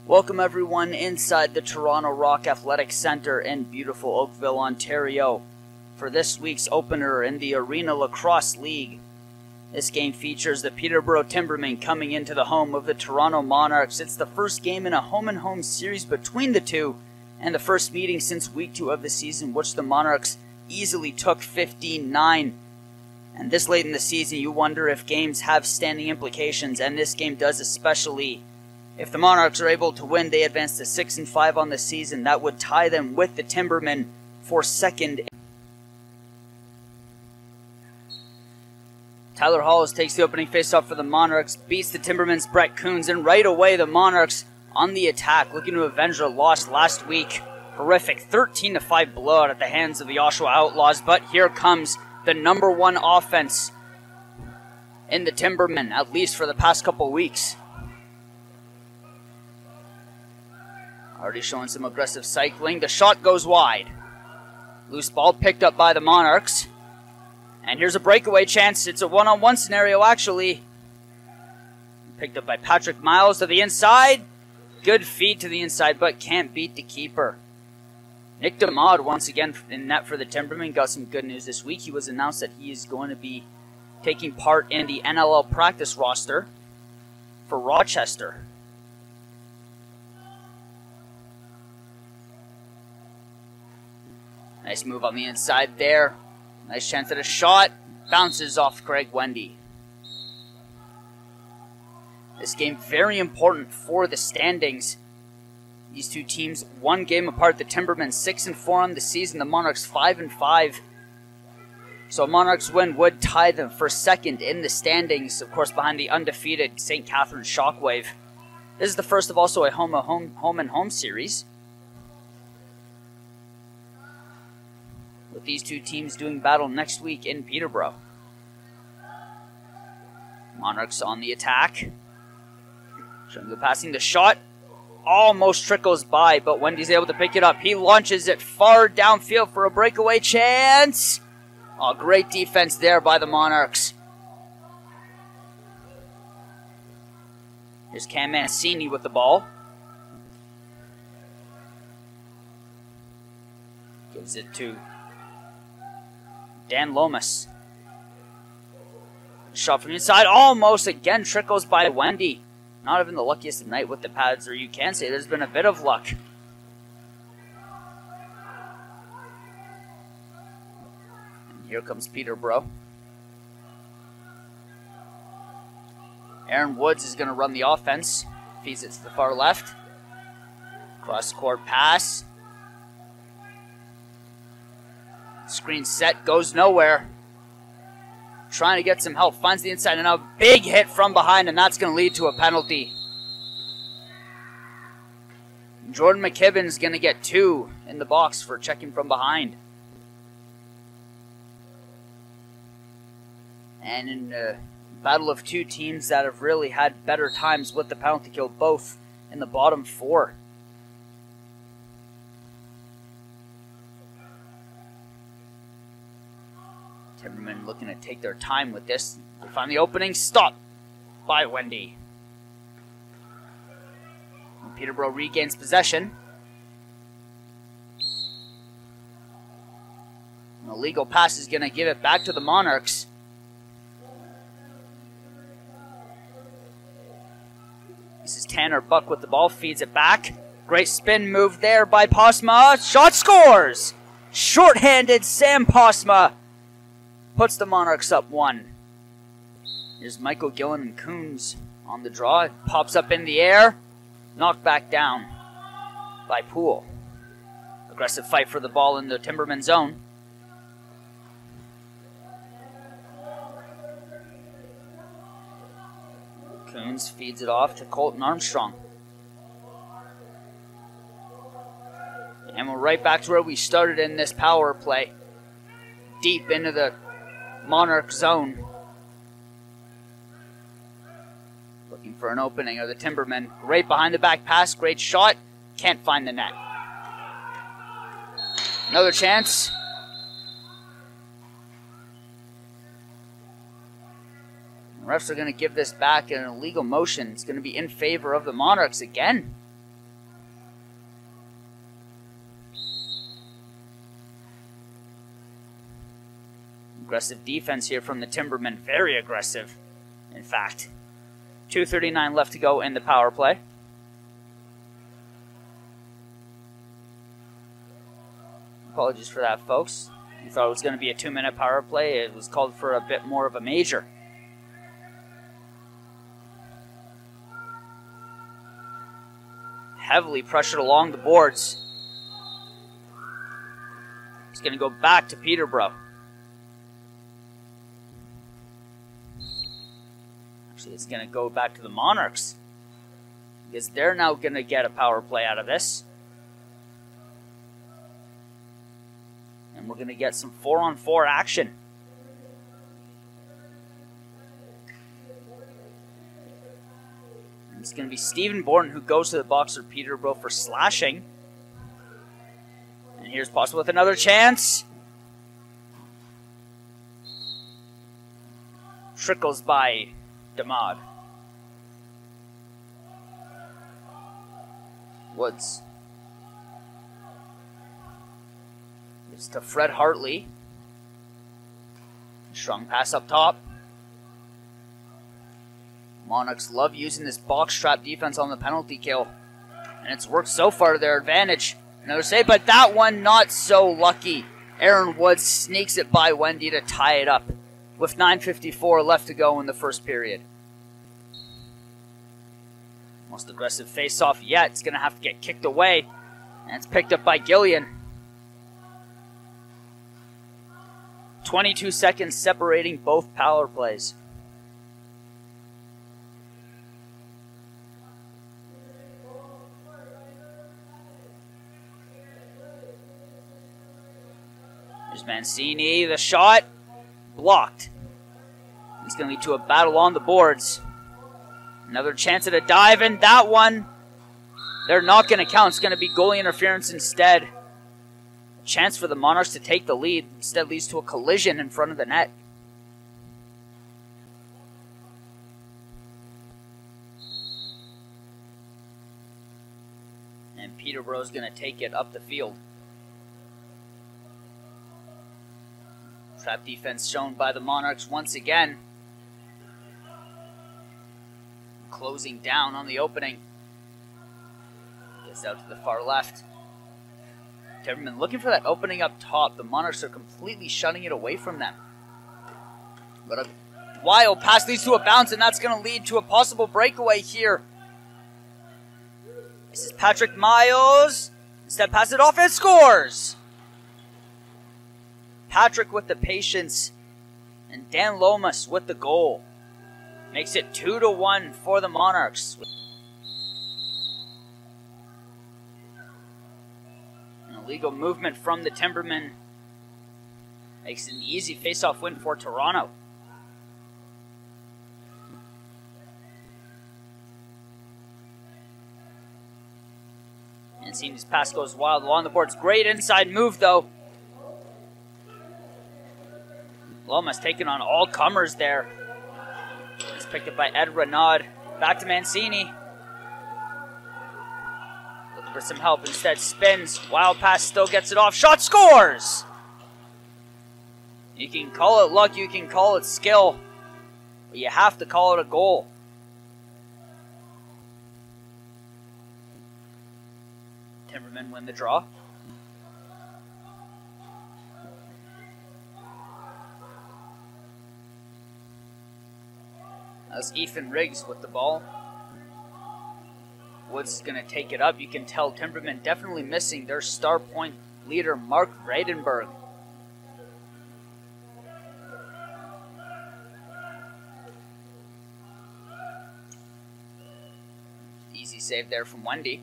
Welcome everyone inside the Toronto Rock Athletic Centre in beautiful Oakville, Ontario for this week's opener in the Arena Lacrosse League. This game features the Peterborough Timbermen coming into the home of the Toronto Monarchs. It's the first game in a home-and-home series between the two and the first meeting since week 2 of the season, which the Monarchs easily took 15-9. And this late in the season, you wonder if games have standing implications, and this game does especially. If the Monarchs are able to win, they advance to 6-5 on the season. That would tie them with the Timbermen for second. Tyler Hollis takes the opening faceoff for the Monarchs, beats the Timbermen's Brett Coons, and right away the Monarchs on the attack, looking to avenge their loss last week. Horrific 13-5 blowout at the hands of the Oshawa Outlaws, but here comes the number one offense in the Timbermen, at least for the past couple weeks. Already showing some aggressive cycling. The shot goes wide. Loose ball picked up by the Monarchs. And here's a breakaway chance. It's a one-on-one scenario, actually. Picked up by Patrick Miles to the inside. Good feed to the inside, but can't beat the keeper. Nick DeMod once again in net for the Timbermen. Got some good news this week. He was announced that he is going to be taking part in the NLL practice roster for Rochester. Nice move on the inside there. Nice chance at a shot. Bounces off Craig Wendy. This game very important for the standings. These two teams one game apart. The Timbermen 6-4 on the season. The Monarchs 5-5. So a Monarchs win would tie them for second in the standings. Of course, behind the undefeated St. Catharines Shockwave. This is the first of also a home-and-home series, with these two teams doing battle next week in Peterborough. Monarchs on the attack. Showing the passing. The shot almost trickles by, but Wendy's able to pick it up. He launches it far downfield for a breakaway chance. Oh, great defense there by the Monarchs. Here's Cam Mancini with the ball. Gives it to Dan Lomas. Shot from inside, almost again trickles by Wendy. Not even the luckiest of night with the pads, or you can say there's been a bit of luck. And here comes Peterborough. Aaron Woods is going to run the offense. Feeds it to the far left. Cross-court pass. Screen set, goes nowhere. Trying to get some help, finds the inside, and a big hit from behind, and that's going to lead to a penalty. Jordan McKibben's going to get 2 in the box for checking from behind. And in a battle of two teams that have really had better times with the penalty kill, both in the bottom 4. Timbermen looking to take their time with this. They find the opening. Stopped by Wendy. And Peterborough regains possession. An illegal pass is going to give it back to the Monarchs. This is Tanner Buck with the ball. Feeds it back. Great spin move there by Posma. Shot scores! Short-handed Sam Posma puts the Monarchs up 1. Here's Michael Gillen and Coons on the draw. It pops up in the air. Knocked back down by Poole. Aggressive fight for the ball in the Timberman zone. Coons feeds it off to Colton Armstrong. And we're right back to where we started in this power play. Deep into the Monarch zone. Looking for an opening of the Timbermen. Great behind the back pass. Great shot. Can't find the net. Another chance. The refs are going to give this back in an illegal motion. It's going to be in favor of the Monarchs again. Aggressive defense here from the Timbermen. Very aggressive, in fact. 2:39 left to go in the power play. Apologies for that, folks. You thought it was going to be a 2-minute power play. It was called for a bit more of a major. Heavily pressured along the boards. It's going to go back to Peterborough. Actually, it's going to go back to the Monarchs, because they're now going to get a power play out of this. And we're going to get some 4-on-4 action. And it's going to be Stephen Borden who goes to the box for Peterborough for slashing. And here's Possible with another chance. Trickles by Damad. Woods. It's to Fred Hartley. Strong pass up top. Monarchs love using this box trap defense on the penalty kill. And it's worked so far to their advantage. Another save, but that one not so lucky. Aaron Woods sneaks it by Wendy to tie it up with 9:54 left to go in the first period. Most aggressive face-off yet. It's going to have to get kicked away. And it's picked up by Gillian. 22 seconds separating both power plays. There's Mancini, the shot, blocked. It's going to lead to a battle on the boards. Another chance at a dive, and that one, they're not going to count. It's going to be goalie interference instead. A chance for the Monarchs to take the lead. Instead leads to a collision in front of the net. And Peterborough's going to take it up the field. Trap defense shown by the Monarchs once again. Closing down on the opening. Gets out to the far left. Timbermen looking for that opening up top. The Monarchs are completely shutting it away from them. But a wild pass leads to a bounce, and that's going to lead to a possible breakaway here. This is Patrick Miles. Instead, pass it off and scores! Patrick with the patience, and Dan Lomas with the goal. Makes it 2-1 for the Monarchs. An illegal movement from the Timbermen makes it an easy face-off win for Toronto. And seeing his pass goes wild along the boards. Great inside move though. Lomas taking on all comers there. It's picked up by Ed Renaud. Back to Mancini. Looking for some help. Instead spins. Wild pass still gets it off. Shot scores! You can call it luck. You can call it skill. But you have to call it a goal. Timbermen win the draw. That's Ethan Riggs with the ball. Woods is going to take it up. You can tell Timbermen definitely missing their star point leader, Mark Vredenberg. Easy save there from Wendy.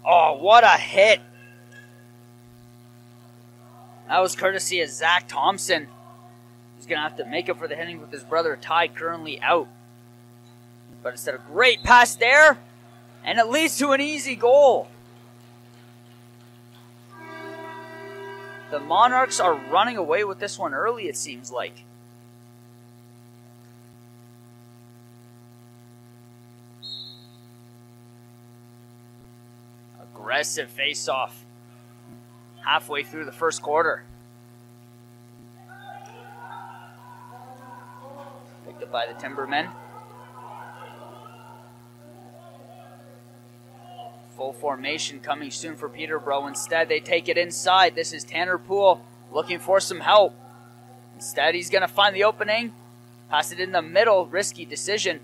Oh, what a hit! That was courtesy of Zach Thompson. He's going to have to make up for the hitting with his brother Ty, currently out. But instead, a great pass there, and it leads to an easy goal. The Monarchs are running away with this one early, it seems like. Impressive face-off halfway through the first quarter. Picked up by the Timbermen. Full formation coming soon for Peterborough. Instead, they take it inside. This is Tanner Poole looking for some help. Instead, he's going to find the opening. Pass it in the middle. Risky decision.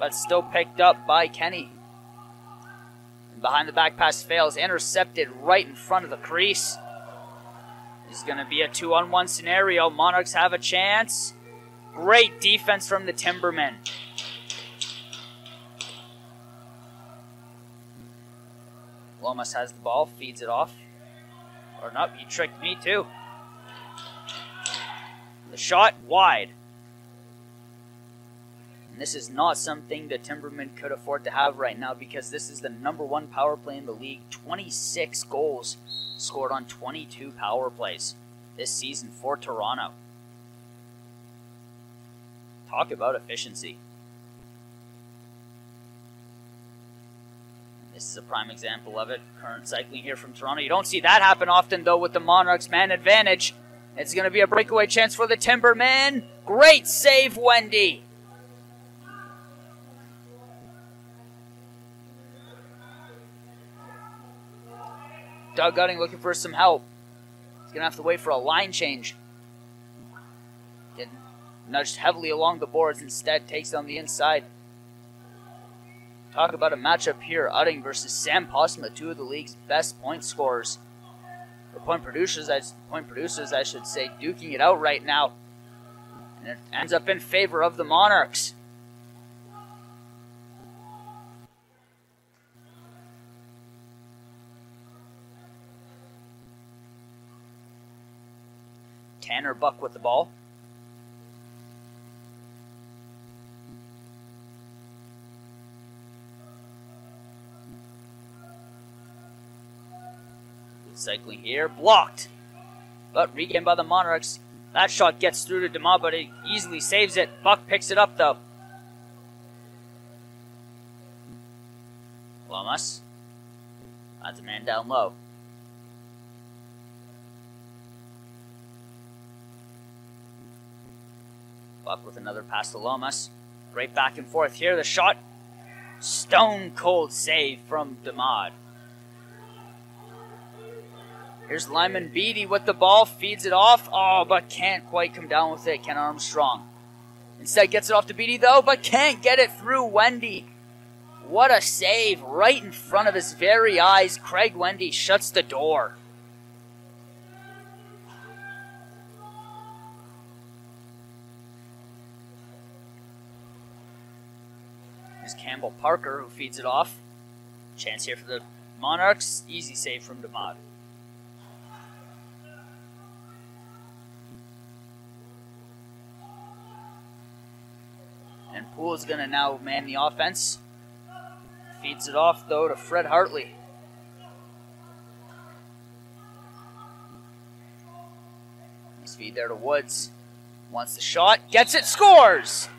But still picked up by Kenny. And behind the back pass fails. Intercepted right in front of the crease. This is going to be a 2-on-1 scenario. Monarchs have a chance. Great defense from the Timbermen. Lomas has the ball, feeds it off. Or not, he tricked me too. The shot wide. And this is not something the Timbermen could afford to have right now, because this is the #1 power play in the league. 26 goals scored on 22 power plays this season for Toronto. Talk about efficiency. This is a prime example of it. Current cycling here from Toronto. You don't see that happen often, though, with the Monarchs man advantage. It's going to be a breakaway chance for the Timbermen. Great save, Wendy. Doug Gutting looking for some help. He's going to have to wait for a line change. Get nudged heavily along the boards. Instead, takes it on the inside. Talk about a matchup here. Utting versus Sam Postma, two of the league's best point scorers. Or point producers, I should say, duking it out right now. And it ends up in favor of the Monarchs. Tanner Buck with the ball. Cycling here, blocked, but regained by the Monarchs. That shot gets through to Demont, but he easily saves it. Buck picks it up though. Lomas. That's a man down low. Buck with another pass to Lomas. Great back and forth here. The shot, stone cold save from Demont. Here's Lyman Beatty with the ball, feeds it off. Oh, but can't quite come down with it, Ken Armstrong. Instead gets it off to Beatty though, but can't get it through Wendy. What a save right in front of his very eyes. Craig Wendy shuts the door. Here's Campbell Parker who feeds it off. Chance here for the Monarchs. Easy save from Demont. And Poole is going to now man the offense. Feeds it off, though, to Fred Hartley. Nice feed there to Woods. Wants the shot. Gets it. Scores!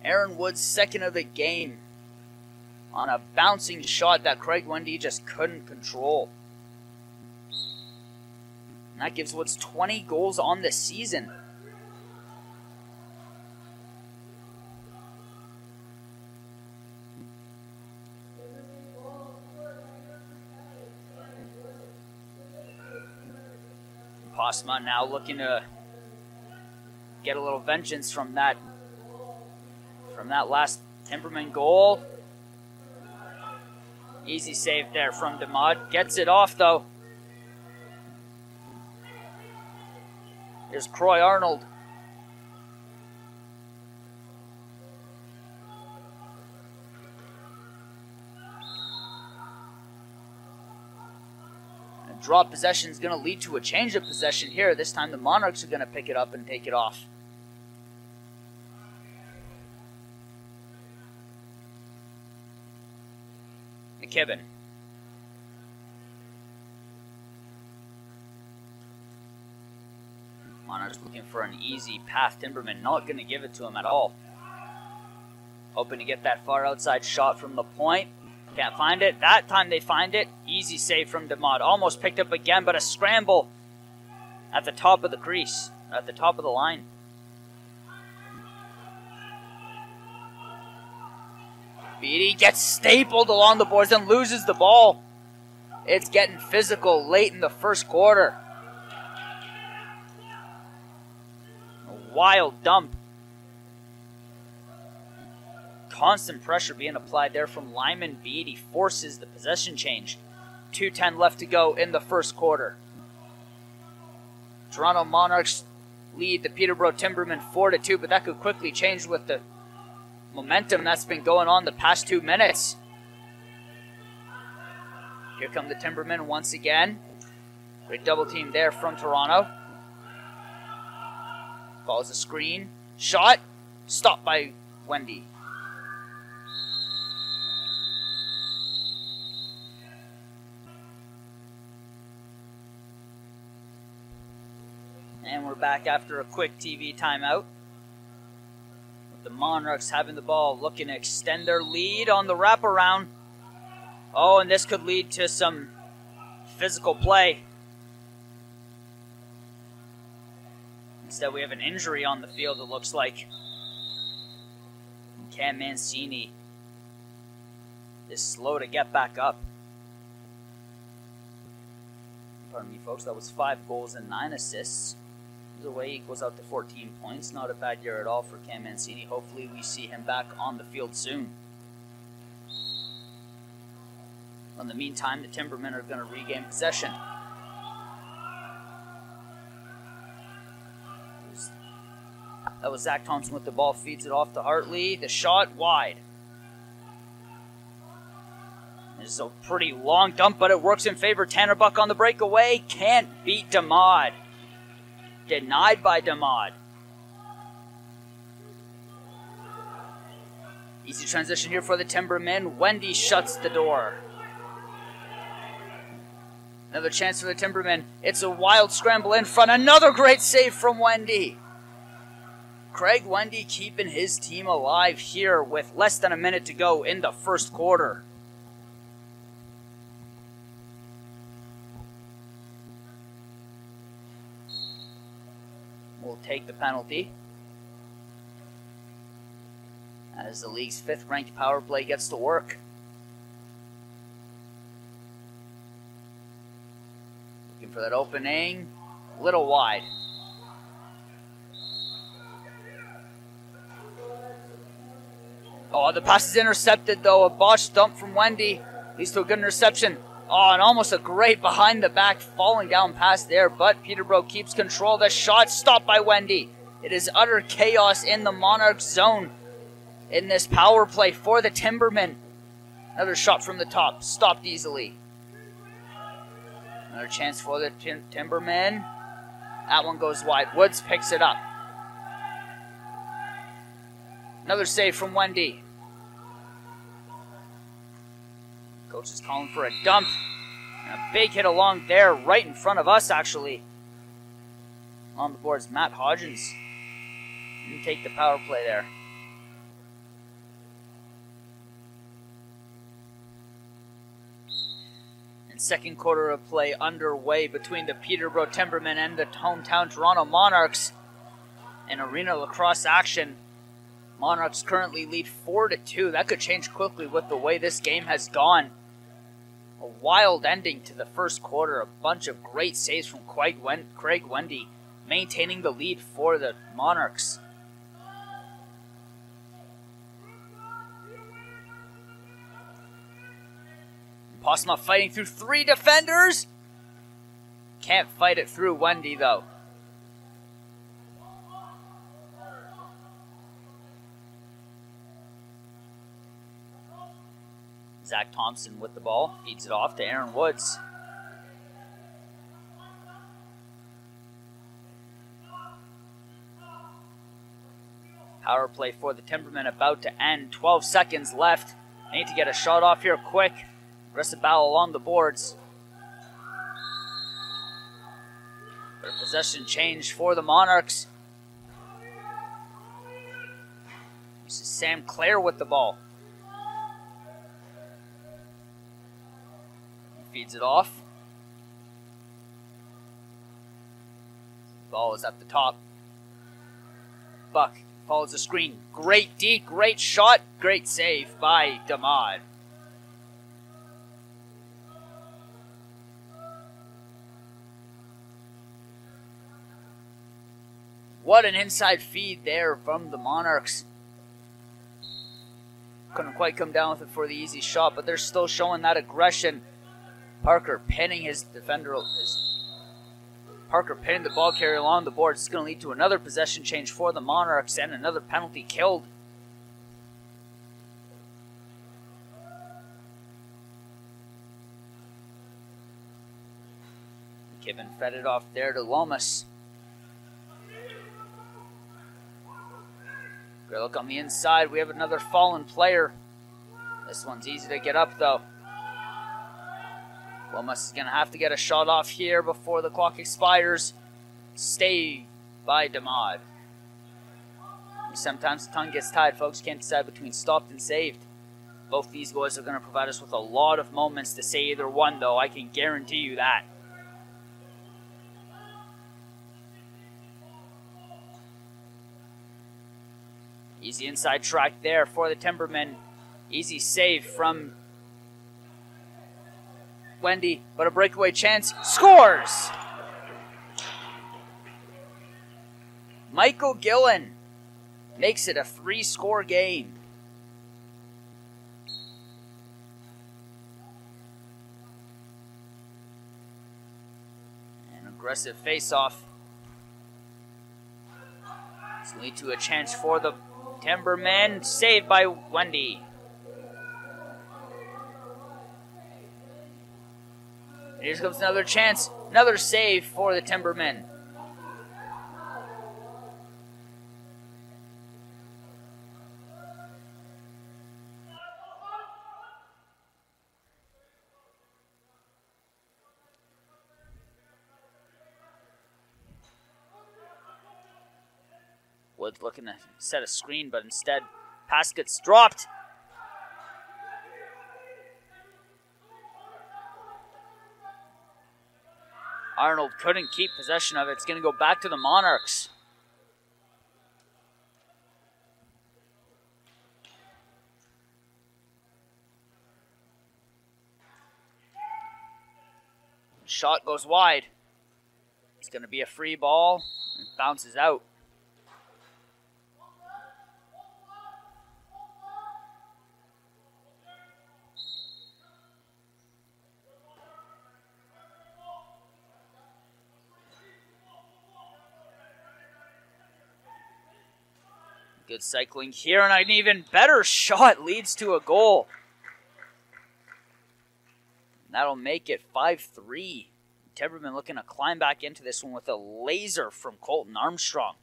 Aaron Woods, second of the game. On a bouncing shot that Craig Wendy just couldn't control. And that gives Woods 20 goals on the season. Postma now looking to get a little vengeance from that last Timberman goal. Easy save there from Demont. Gets it off though. Here's Croy Arnold. And drop possession is going to lead to a change of possession here. This time the Monarchs are going to pick it up and take it off. McKibben. Monarchs looking for an easy path. Timberman not going to give it to him at all. Hoping to get that far outside shot from the point. Can't find it. That time they find it. Easy save from DeMod. Almost picked up again, but a scramble at the top of the crease. At the top of the line. Beatty gets stapled along the boards and loses the ball. It's getting physical late in the first quarter. A wild dump. Constant pressure being applied there from Lyman Beatty. Forces the possession change. 2:10 left to go in the first quarter. Toronto Monarchs lead the Peterborough Timbermen 4-2, but that could quickly change with the momentum that's been going on the past 2 minutes. Here come the Timbermen once again. Great double team there from Toronto. Follows the screen. Shot. Stopped by Wendy. And we're back after a quick TV timeout. With the Monarchs having the ball, looking to extend their lead on the wraparound. Oh, and this could lead to some physical play. Instead, we have an injury on the field, it looks like. Cam Mancini is slow to get back up. Pardon me, folks, that was 5 goals and 9 assists. Either way, equals out to 14 points. Not a bad year at all for Cam Mancini. Hopefully we see him back on the field soon. In the meantime, the Timbermen are going to regain possession. That was Zach Thompson with the ball, feeds it off to Hartley. The shot wide. It's a pretty long dump, but it works in favor. Tanner Buck on the breakaway. Can't beat DeMod. Denied by DeMod. Easy transition here for the Timbermen. Wendy shuts the door. Another chance for the Timbermen. It's a wild scramble in front. Another great save from Wendy. Craig Wendy keeping his team alive here with less than a minute to go in the first quarter. Will take the penalty as the league's 5th ranked power play gets to work. Looking for that opening, a little wide. Oh, the pass is intercepted though. A botched dump from Wendy leads to a good interception. Oh, and almost a great behind the back falling down pass there, but Peterborough keeps control. The shot stopped by Wendy. It is utter chaos in the Monarch zone in this power play for the Timbermen. Another shot from the top, stopped easily. Another chance for the Timbermen. That one goes wide. Woods picks it up. Another save from Wendy. Coach is calling for a dump. And a big hit along there, right in front of us, actually. On the boards, Matt Hodgins. Didn't take the power play there. And second quarter of play underway between the Peterborough Timbermen and the hometown Toronto Monarchs. In arena lacrosse action. Monarchs currently lead 4-2. That could change quickly with the way this game has gone. A wild ending to the first quarter. A bunch of great saves from Craig Wendy, maintaining the lead for the Monarchs. Postma fighting through 3 defenders. Can't fight it through Wendy, though. Zach Thompson with the ball, feeds it off to Aaron Woods. Power play for the Timbermen about to end. 12 seconds left. They need to get a shot off here quick. Aggressive battle along the boards. But a possession change for the Monarchs. This is Sam Clare with the ball. He feeds it off. Ball is at the top. Buck follows the screen. Great D, great shot, great save by Damad. What an inside feed there from the Monarchs. Couldn't quite come down with it for the easy shot, but they're still showing that aggression. Parker pinning his defender. Parker pinning the ball carrier along the board. It's going to lead to another possession change for the Monarchs and another penalty killed. Kevin fed it off there to Lomas. Great look on the inside. We have another fallen player. This one's easy to get up though. Lomas is going to have to get a shot off here before the clock expires. Stay by Damad. Sometimes the tongue gets tied, folks. Can't decide between stopped and saved. Both these boys are going to provide us with a lot of moments to say either one, though. I can guarantee you that. Easy inside track there for the Timbermen. Easy save from Wendy, but a breakaway chance. Scores! Michael Gillen makes it a 3-score game. An aggressive face-off. This will lead to a chance for the Timbermen. Saved by Wendy. Here comes another chance. Another save for the Timbermen. Woods looking to set a screen, but instead, pass gets dropped. Arnold couldn't keep possession of it. It's going to go back to the Monarchs. Shot goes wide. It's going to be a free ball. And bounces out. Good cycling here, and an even better shot leads to a goal. And that'll make it 5-3. Timberman looking to climb back into this one with a laser from Colton Armstrong.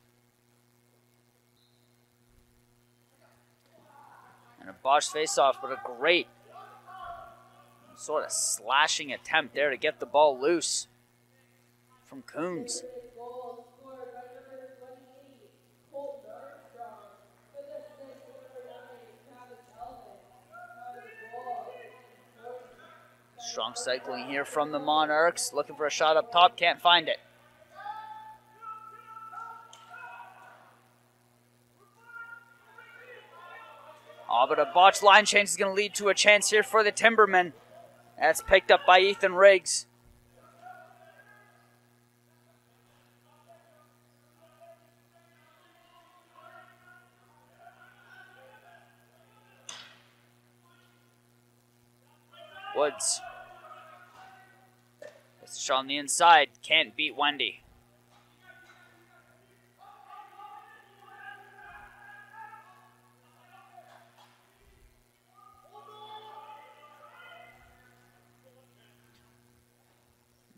And a botched face-off, but a great sort of slashing attempt there to get the ball loose from Coons. Strong cycling here from the Monarchs. Looking for a shot up top. Can't find it. Oh, but a botched line change is going to lead to a chance here for the Timbermen. That's picked up by Ethan Riggs. Woods. It's a shot on the inside. Can't beat Wendy.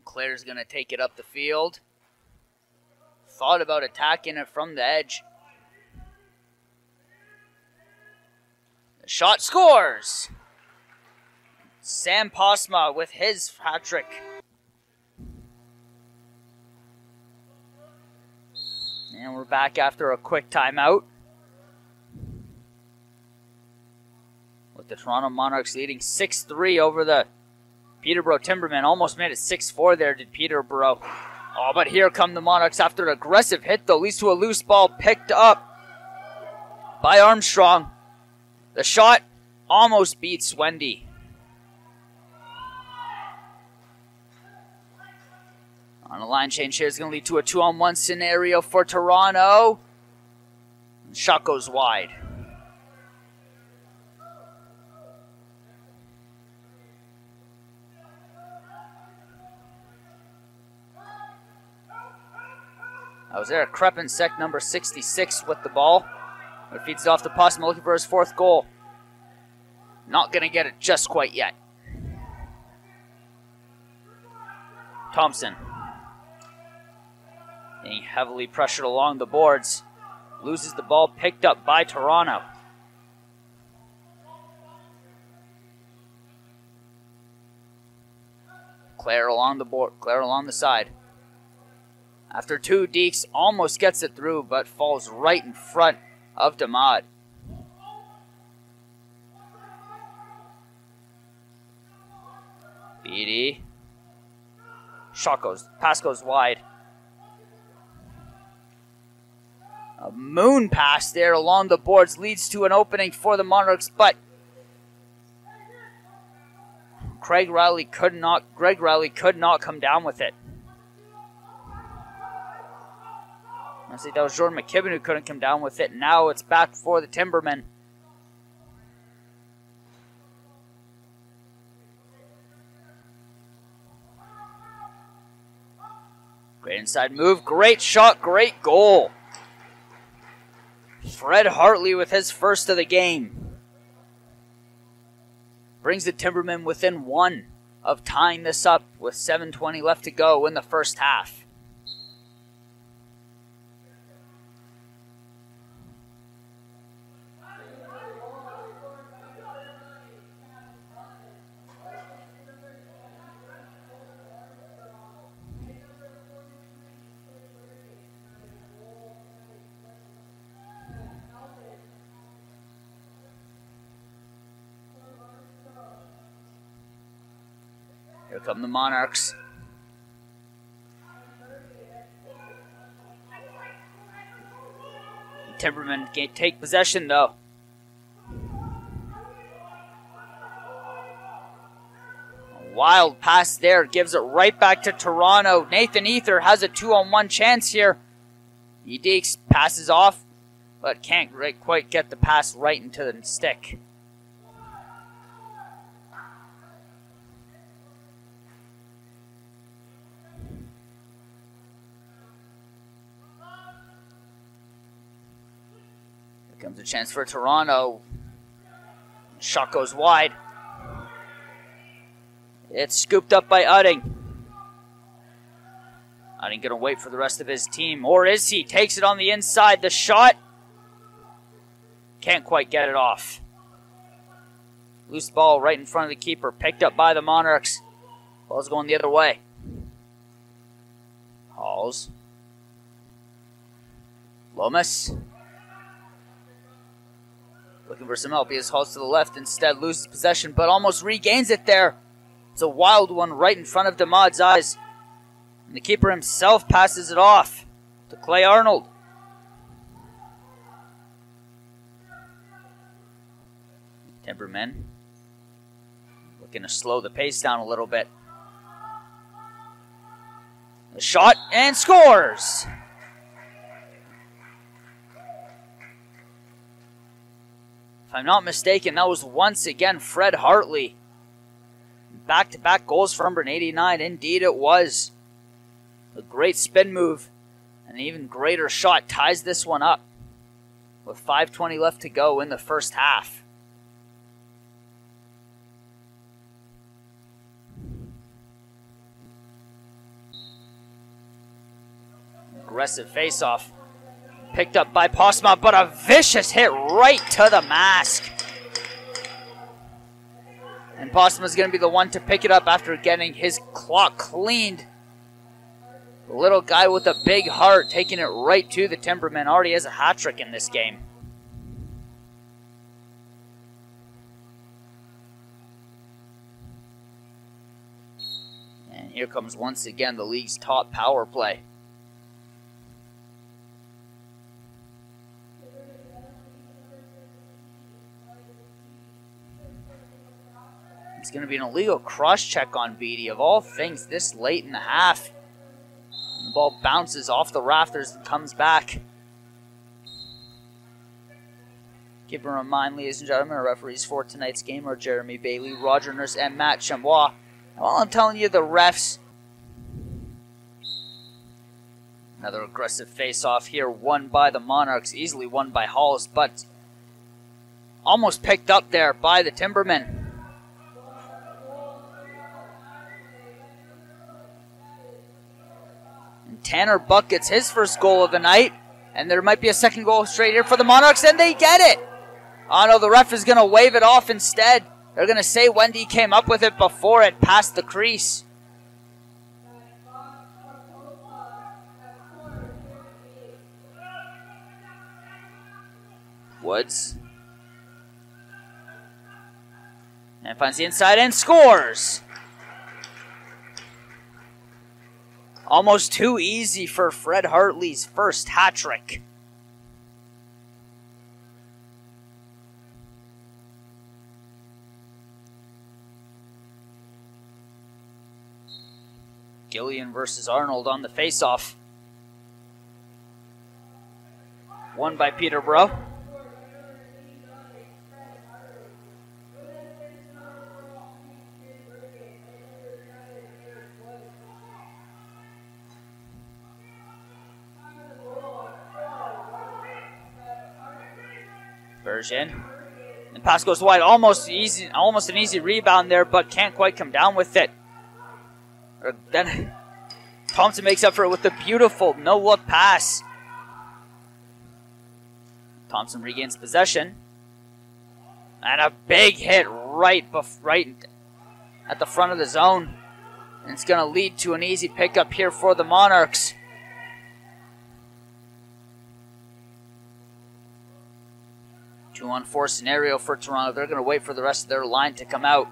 Claire's going to take it up the field. Thought about attacking it from the edge. The shot scores! Sam Posma with his hat-trick. And we're back after a quick timeout. the Toronto Monarchs leading 6-3 over the Peterborough Timbermen. Almost made it 6-4 there, did Peterborough. Oh, but here come the Monarchs after an aggressive hit, though. Leads to a loose ball picked up by Armstrong. The shot almost beats Wendy. On a line change here is going to lead to a 2-on-1 scenario for Toronto. Shot goes wide. That was Eric Krepensek, number 66, with the ball. It feeds it off to Postma, looking for his 4th goal. Not going to get it just quite yet. Thompson. Being heavily pressured along the boards. Loses the ball, picked up by Toronto. Claire along the board, Claire along the side. After 2, Deeks almost gets it through, but falls right in front of Damad. Beatty. Pass goes wide. A moon pass there along the boards leads to an opening for the Monarchs, but Greg Riley could not come down with it. I think that was Jordan McKibben who couldn't come down with it. Now it's back for the Timbermen. Great inside move, great shot, great goal. Fred Hartley with his first of the game. Brings the Timbermen within 1 of tying this up with 7:20 left to go in the first half. Here come the Monarchs. Timbermen can't take possession though. A wild pass there gives it right back to Toronto. Nathan Ether has a 2-on-1 chance here. Deeks passes off, but can't quite get the pass right into the stick. Comes a chance for Toronto. Shot goes wide. It's scooped up by Udding. Udding going to wait for the rest of his team. Or is he? Takes it on the inside. The shot. Can't quite get it off. Loose ball right in front of the keeper. Picked up by the Monarchs. Ball's going the other way. Halls. Lomas. Looking for some help. He has hauls to the left. Instead loses possession, but almost regains it there. It's a wild one right in front of Damad's eyes. And the keeper himself passes it off to Clay Arnold. Timbermen looking to slow the pace down a little bit. A shot and scores! If I'm not mistaken, that was once again Fred Hartley. Back-to-back goals for number 89. Indeed it was. A great spin move. An even greater shot ties this one up. With 5:20 left to go in the first half. Aggressive face-off. Picked up by Postma, but a vicious hit right to the mask. And Postma's going to be the one to pick it up after getting his clock cleaned. The little guy with a big heart taking it right to the Timbermen. Already has a hat trick in this game. Here comes once again the league's top power play. It's going to be an illegal cross-check on Beatty, of all things, this late in the half. The ball bounces off the rafters and comes back. Keep in mind, ladies and gentlemen, our referees for tonight's game are Jeremy Bailey, Roger Nurse, and Matt Chambois. And while I'm telling you, the refs... Another aggressive face-off here, won by the Monarchs, easily won by Halls, but almost picked up there by the Timbermen. And Tanner Buck gets his first goal of the night, and there might be a second goal straight here for the Monarchs, and they get it! Oh no, the ref is going to wave it off instead. They're going to say Wendy came up with it before it passed the crease. Woods. And finds the inside and scores. Almost too easy for Fred Hartley's first hat-trick. Gillian versus Arnold on the face-off. Won by Peterborough. Version. And pass goes wide. Almost an easy rebound there, but can't quite come down with it. Then Thompson makes up for it with a beautiful no-look pass. Thompson regains possession. And a big hit right at the front of the zone. And it's going to lead to an easy pickup here for the Monarchs. Two-on-four scenario for Toronto. They're going to wait for the rest of their line to come out.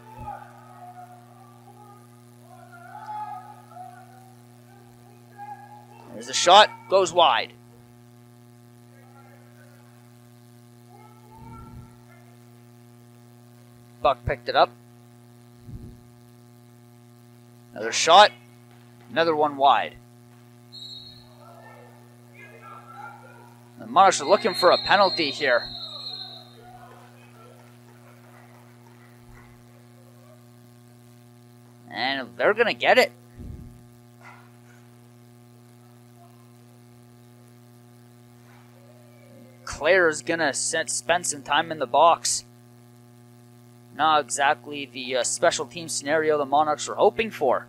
There's a shot, goes wide. Buck picked it up. Another shot, another one wide. The Monarchs are looking for a penalty here. And they're going to get it. Claire's going to spend some time in the box. Not exactly the special team scenario the Monarchs were hoping for.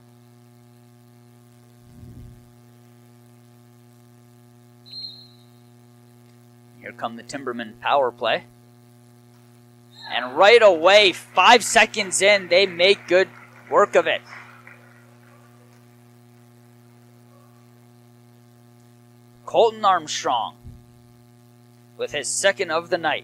Here come the Timbermen power play. And right away, 5 seconds in, they make good work of it. Colton Armstrong with his second of the night.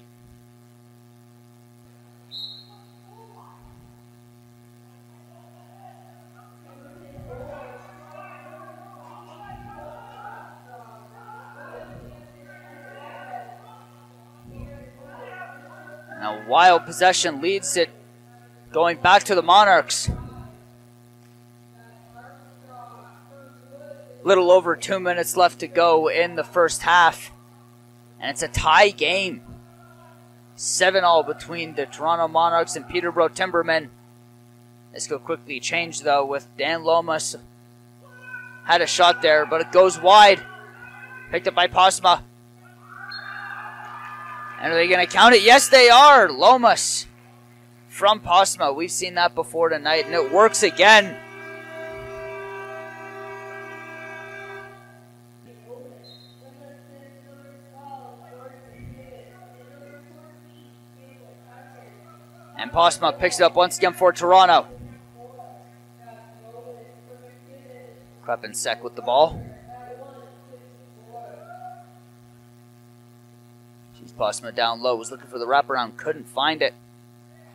Now wild possession leads it going back to the Monarchs. Little over 2 minutes left to go in the first half. And it's a tie game. 7-all between the Toronto Monarchs and Peterborough Timbermen. This could quickly change though with Dan Lomas. Had a shot there, but it goes wide. Picked up by Posma. And are they going to count it? Yes, they are. Lomas from Posma. We've seen that before tonight, and it works again. And Posma picks it up once again for Toronto. Krepensek with the ball. Posma down low, was looking for the wraparound, couldn't find it.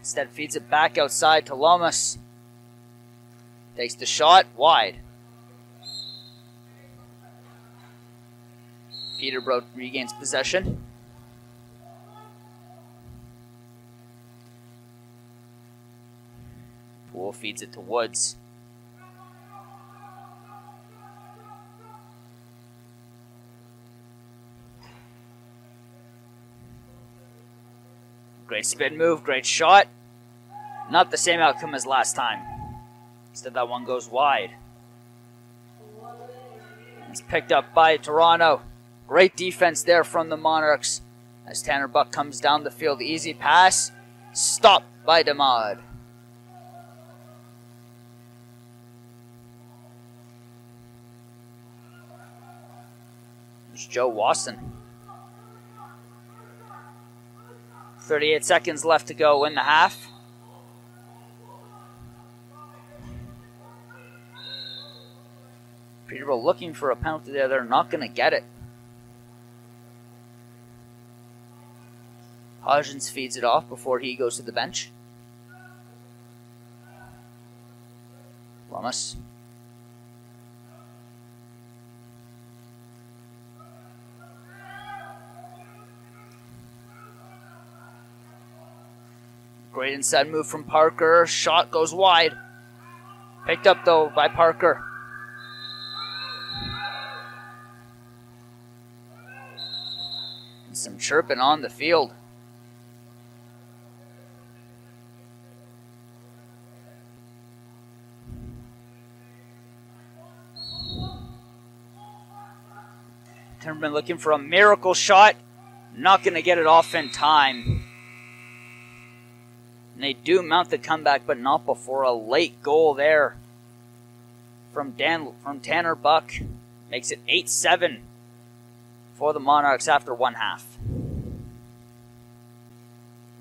Instead feeds it back outside to Lomas. Takes the shot, wide. Peterborough regains possession. Poole feeds it to Woods. Great spin move, great shot. Not the same outcome as last time. Instead, that one goes wide. It's picked up by Toronto. Great defense there from the Monarchs. As Tanner Buck comes down the field, easy pass. Stopped by Demod. There's Joe Wasson. 38 seconds left to go in the half. Peterborough looking for a penalty there. They're not going to get it. Hodgins feeds it off before he goes to the bench. Lummis. Great inside move from Parker. Shot goes wide. Picked up though by Parker. And some chirping on the field. Timbermen looking for a miracle shot. Not going to get it off in time. And they do mount the comeback, but not before a late goal there from Tanner Buck. Makes it 8-7 for the Monarchs after one half.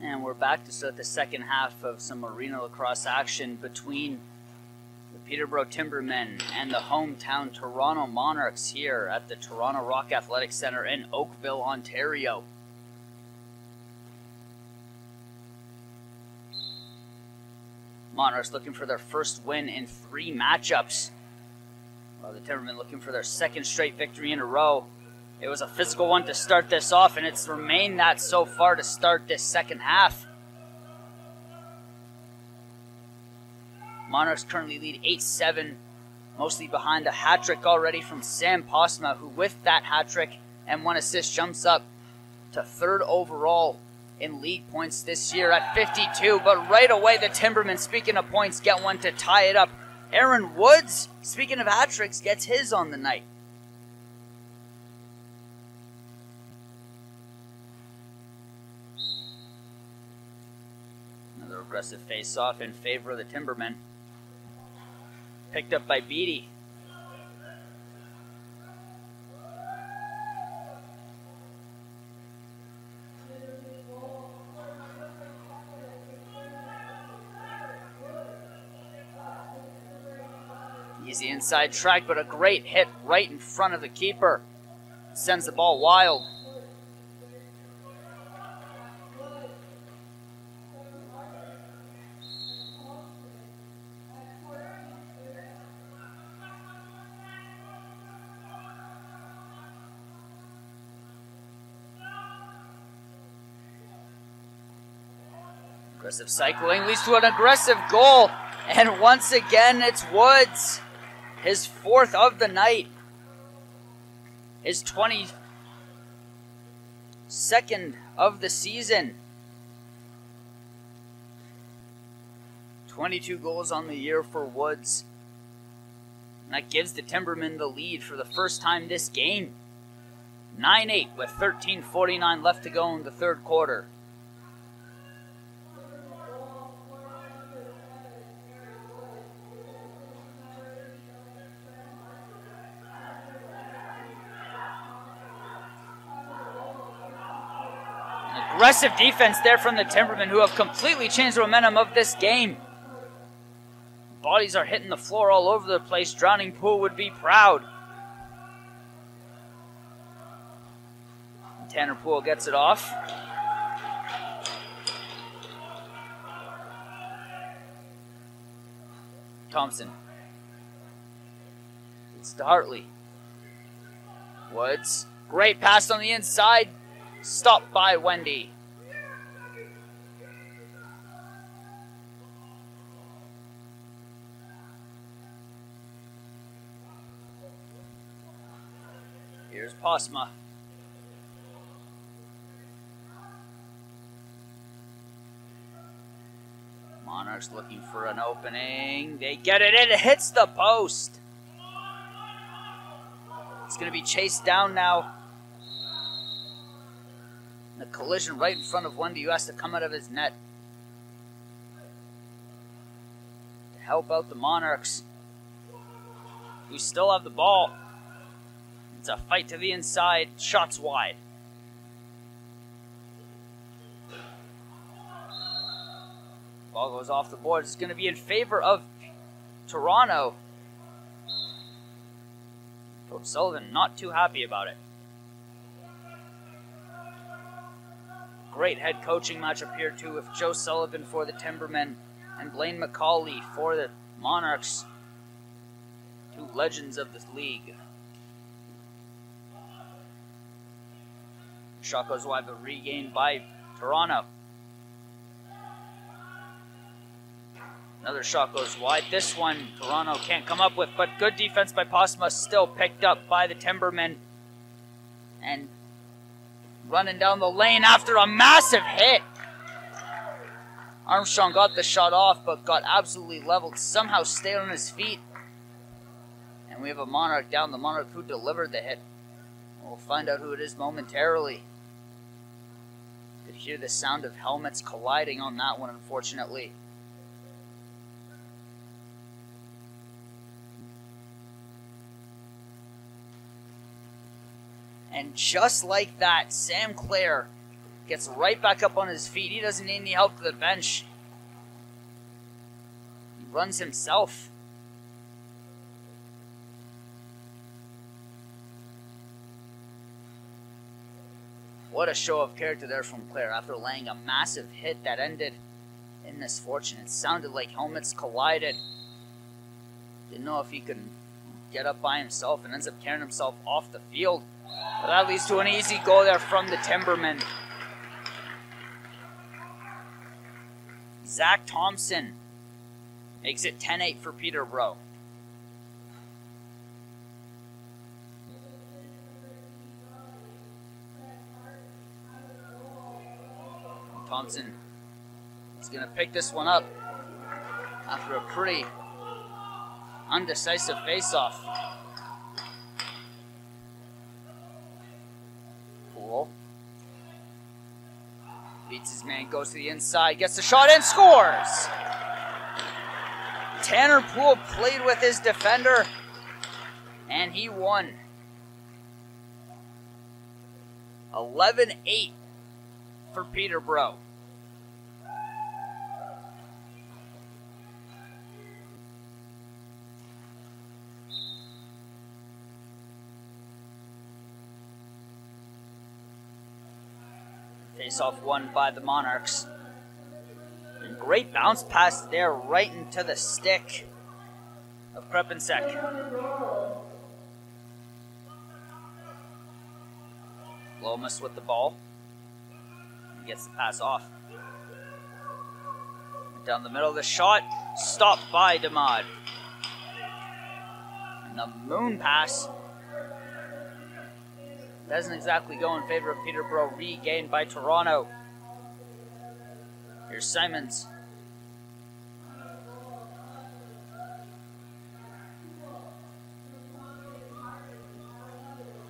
And we're back to start the second half of some arena lacrosse action between the Peterborough Timbermen and the hometown Toronto Monarchs here at the Toronto Rock Athletic Centre in Oakville, Ontario. Monarchs looking for their first win in 3 matchups. While the Timbermen looking for their second straight victory in a row. It was a physical one to start this off, and it's remained that so far to start this second half. Monarchs currently lead 8-7, mostly behind a hat-trick already from Sam Postma, who with that hat-trick and 1 assist jumps up to 3rd overall in league points this year at 52. But right away, the Timbermen, speaking of points, get one to tie it up. Aaron Woods, speaking of hat-tricks, gets his on the night. Another aggressive face-off in favor of the Timbermen. Picked up by Beattie. Easy inside track, but a great hit right in front of the keeper. Sends the ball wild. Aggressive cycling leads to an aggressive goal. And once again, it's Woods. His 4th of the night. His 22nd of the season. 22 goals on the year for Woods. And that gives the Timbermen the lead for the first time this game. 9-8 with 13:49 left to go in the 3rd quarter. Aggressive defense there from the Timbermen, who have completely changed the momentum of this game. Bodies are hitting the floor all over the place. Drowning Pool would be proud. Tanner Poole gets it off. Thompson It's to Hartley. Woods. Great pass on the inside. Stopped by Wendy. Here's Posma. Monarchs looking for an opening. They get it in. It hits the post. It's going to be chased down now. The collision right in front of Wendy, who has to come out of his net to help out the Monarchs, who still have the ball. It's a fight to the inside. Shots wide. Ball goes off the board. It's going to be in favor of Toronto. Coach Sullivan not too happy about it. Great head coaching matchup here too, with Joe Sullivan for the Timbermen and Blaine McCauley for the Monarchs. Two legends of this league. Shot goes wide, but regained by Toronto. Another shot goes wide. This one Toronto can't come up with, but good defense by Posma, still picked up by the Timbermen. And running down the lane after a massive hit. Armstrong got the shot off, but got absolutely leveled. Somehow stayed on his feet. And we have a Monarch down. The Monarch who delivered the hit. We'll find out who it is momentarily. Could hear the sound of helmets colliding on that one, unfortunately. And just like that, Sam Clare gets right back up on his feet. He doesn't need any help to the bench. He runs himself. What a show of character there from Clare after laying a massive hit that ended in misfortune. It sounded like helmets collided. Didn't know if he could get up by himself and ends up carrying himself off the field. But that leads to an easy goal there from the Timbermen. Zach Thompson makes it 10-8 for Peterborough. Thompson is going to pick this one up after a pretty undecisive face-off. Poole beats his man, goes to the inside, gets the shot and scores! Tanner Poole played with his defender and he won. 11-8 for Peterborough. Face-off won by the Monarchs. And great bounce pass there right into the stick of Krepensek. Lomas with the ball. He gets the pass off. Down the middle of the shot. Stopped by Damad. And the moon pass doesn't exactly go in favor of Peterborough. Regained by Toronto. Here's Simons.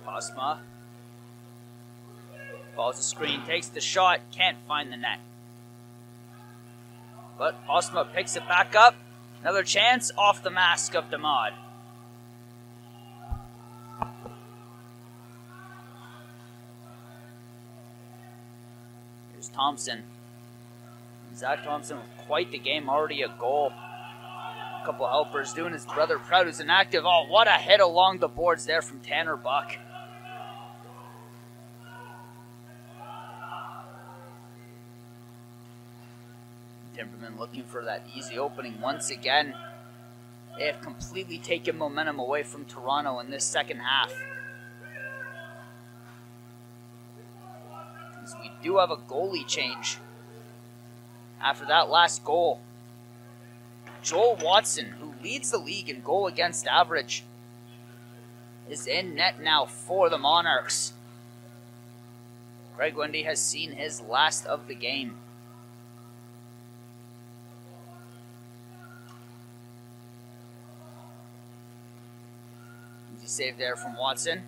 Posma. Follows the screen, takes the shot, can't find the net. But Posma picks it back up. Another chance off the mask of Damad. Here's Thompson. Zach Thompson with quite the game, already a goal. A couple helpers doing his brother proud, who's inactive. Oh, what a hit along the boards there from Tanner Buck. Timberman looking for that easy opening once again. They have completely taken momentum away from Toronto in this second half. As we do have a goalie change after that last goal. Joel Watson, who leads the league in goal against average, is in net now for the Monarchs. Greg Wendy has seen his last of the game. Easy save there from Watson.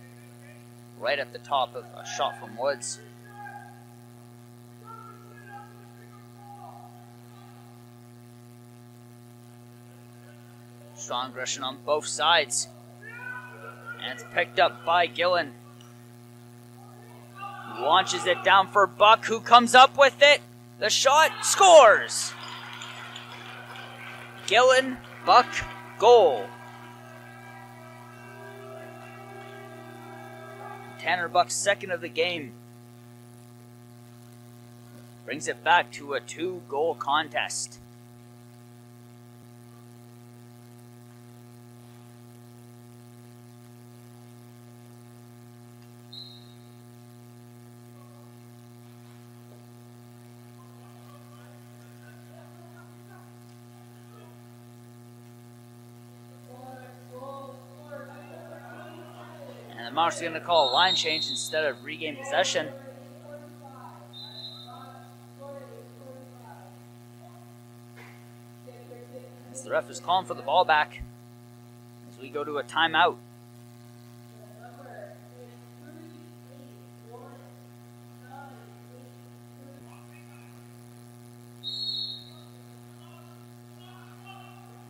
Right at the top of a shot from Woods. Strong aggression on both sides. And it's picked up by Gillen. Launches it down for Buck, who comes up with it. The shot scores. Gillen, Buck, goal. Tanner Buck's second of the game. Brings it back to a 2-goal contest. The Monarchs are going to call a line change instead of regain possession. As the ref is calling for the ball back as we go to a timeout.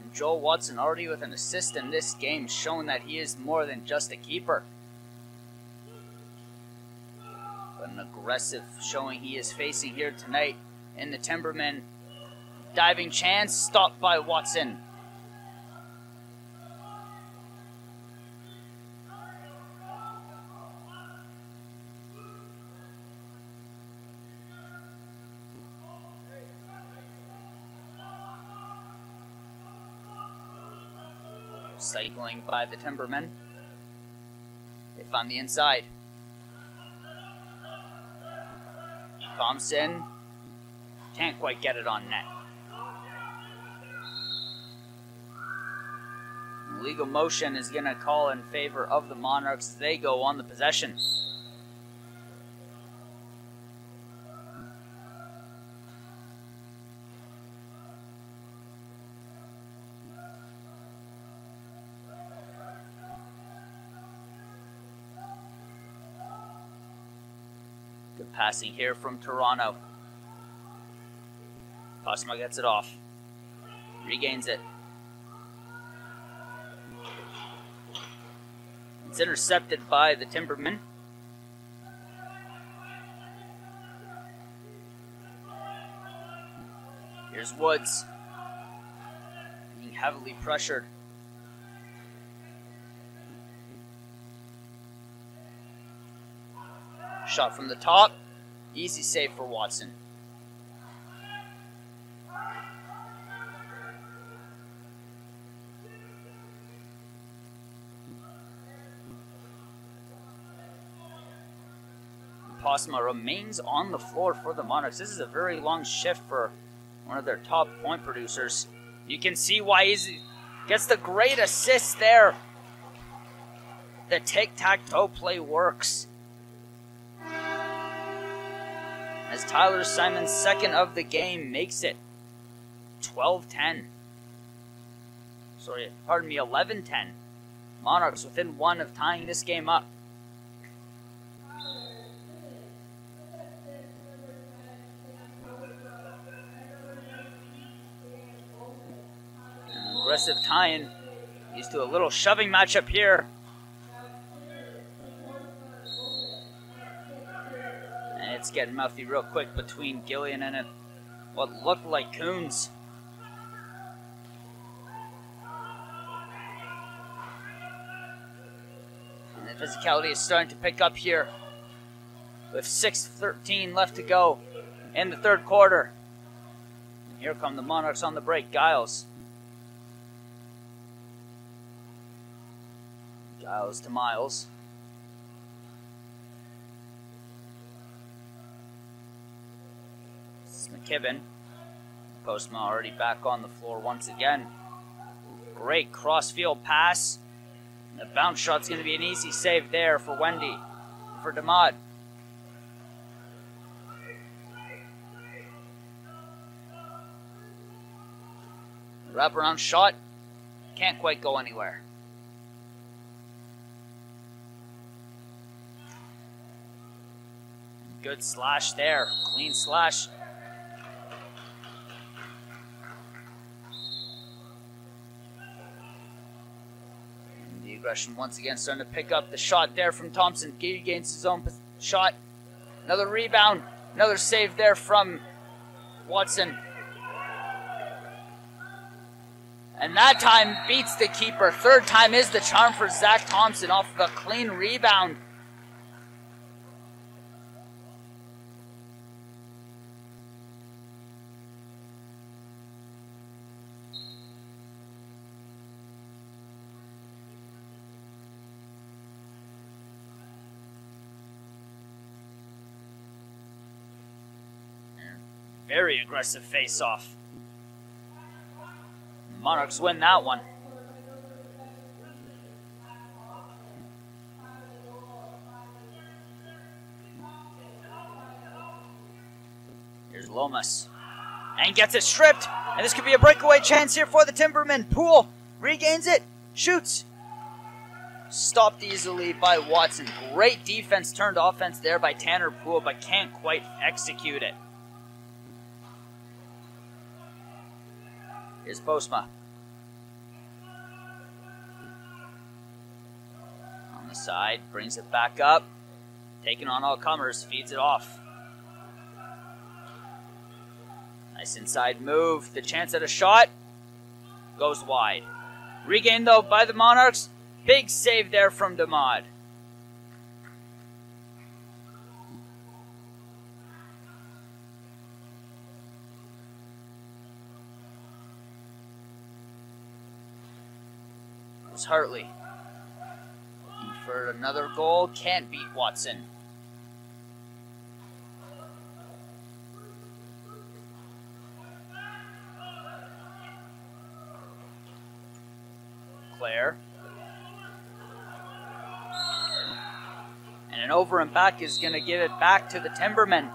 And Joel Watson already with an assist in this game, showing that he is more than just a keeper. An aggressive showing he is facing here tonight in the Timbermen. Diving chance, stopped by Watson. Cycling by the Timbermen. They found the inside. Thompson can't quite get it on net. Legal motion is going to call in favor of the Monarchs as they go on the possession. Good passing here from Toronto. Cosma gets it off. Regains it. It's intercepted by the Timbermen. Here's Woods. Being heavily pressured. Shot from the top. Easy save for Watson. Posma remains on the floor for the Monarchs. This is a very long shift for one of their top point producers. You can see why he gets the great assist there. The tic-tac-toe play works. As Tyler Simon's second of the game makes it 12-10. Sorry, pardon me, 11-10. Monarchs within one of tying this game up. An aggressive tie-in leads to a little shoving matchup here. It's getting mouthy real quick between Gillian and what looked like Coons. And the physicality is starting to pick up here with 6:13 left to go in the third quarter. Here come the Monarchs on the break. Giles. Giles to Miles. This is McKibben. Postma already back on the floor once again. Great cross-field pass. The bounce shot's going to be an easy save there for Wendy, for DeMod. Wraparound shot. Can't quite go anywhere. Good slash there. Clean slash. And the aggression once again starting to pick up the shot there from Thompson. He gains his own shot. Another rebound. Another save there from Watson. And that time beats the keeper. Third time is the charm for Zach Thompson off of a clean rebound. Very aggressive face-off. Monarchs win that one. Here's Lomas. And gets it stripped. And this could be a breakaway chance here for the Timbermen. Poole regains it. Shoots. Stopped easily by Watson. Great defense turned offense there by Tanner Poole, but can't quite execute it. Here's Postma. On the side, brings it back up. Taking on all comers, feeds it off. Nice inside move. The chance at a shot goes wide. Regained though by the Monarchs. Big save there from DeMod. Hartley. Looking for another goal. Can't beat Watson. Claire. And an over and back is going to give it back to the Timbermen.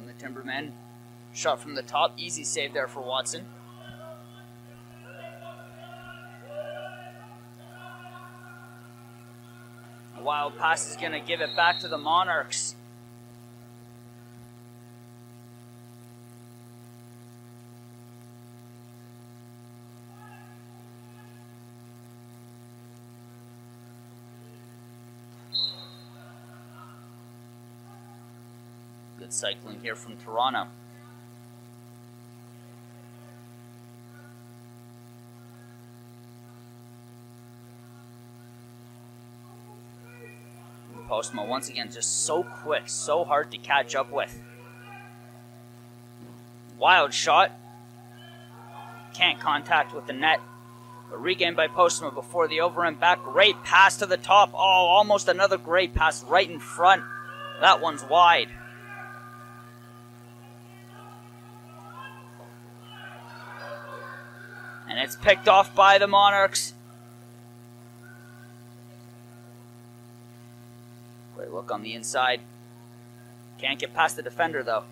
The Timbermen. Shot from the top. Easy save there for Watson. A wild pass is going to give it back to the Monarchs. Good cycling here from Toronto. Postma once again just so quick, so hard to catch up with. Wild shot. Can't contact with the net. But regained by Postma before the over and back. Great pass to the top. Oh, almost another great pass right in front. That one's wide. And it's picked off by the Monarchs. Great look on the inside. Can't get past the defender though.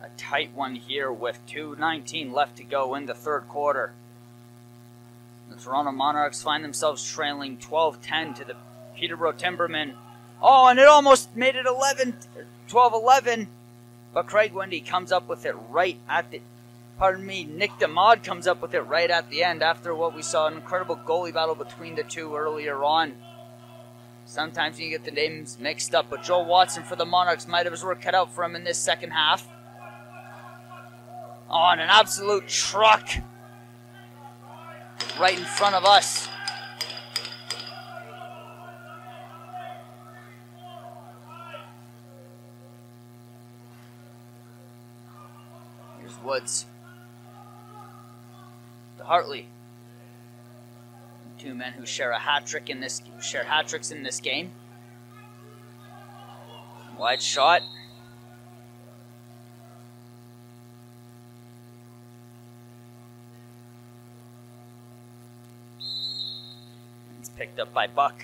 A tight one here with 2:19 left to go in the third quarter. The Toronto Monarchs find themselves trailing 12-10 to the Peterborough Timbermen. Oh, and it almost made it 12-11. But Craig Wendy comes up with it right at the... Nick DeMod comes up with it right at the end after what we saw, an incredible goalie battle between the two earlier on. Sometimes you get the names mixed up, but Joel Watson for the Monarchs might have his work cut out for him in this second half. On an absolute truck right in front of us. Here's Woods to Hartley. Two men who share a hat trick in this hat tricks in this game. Wide shot. It's picked up by Buck.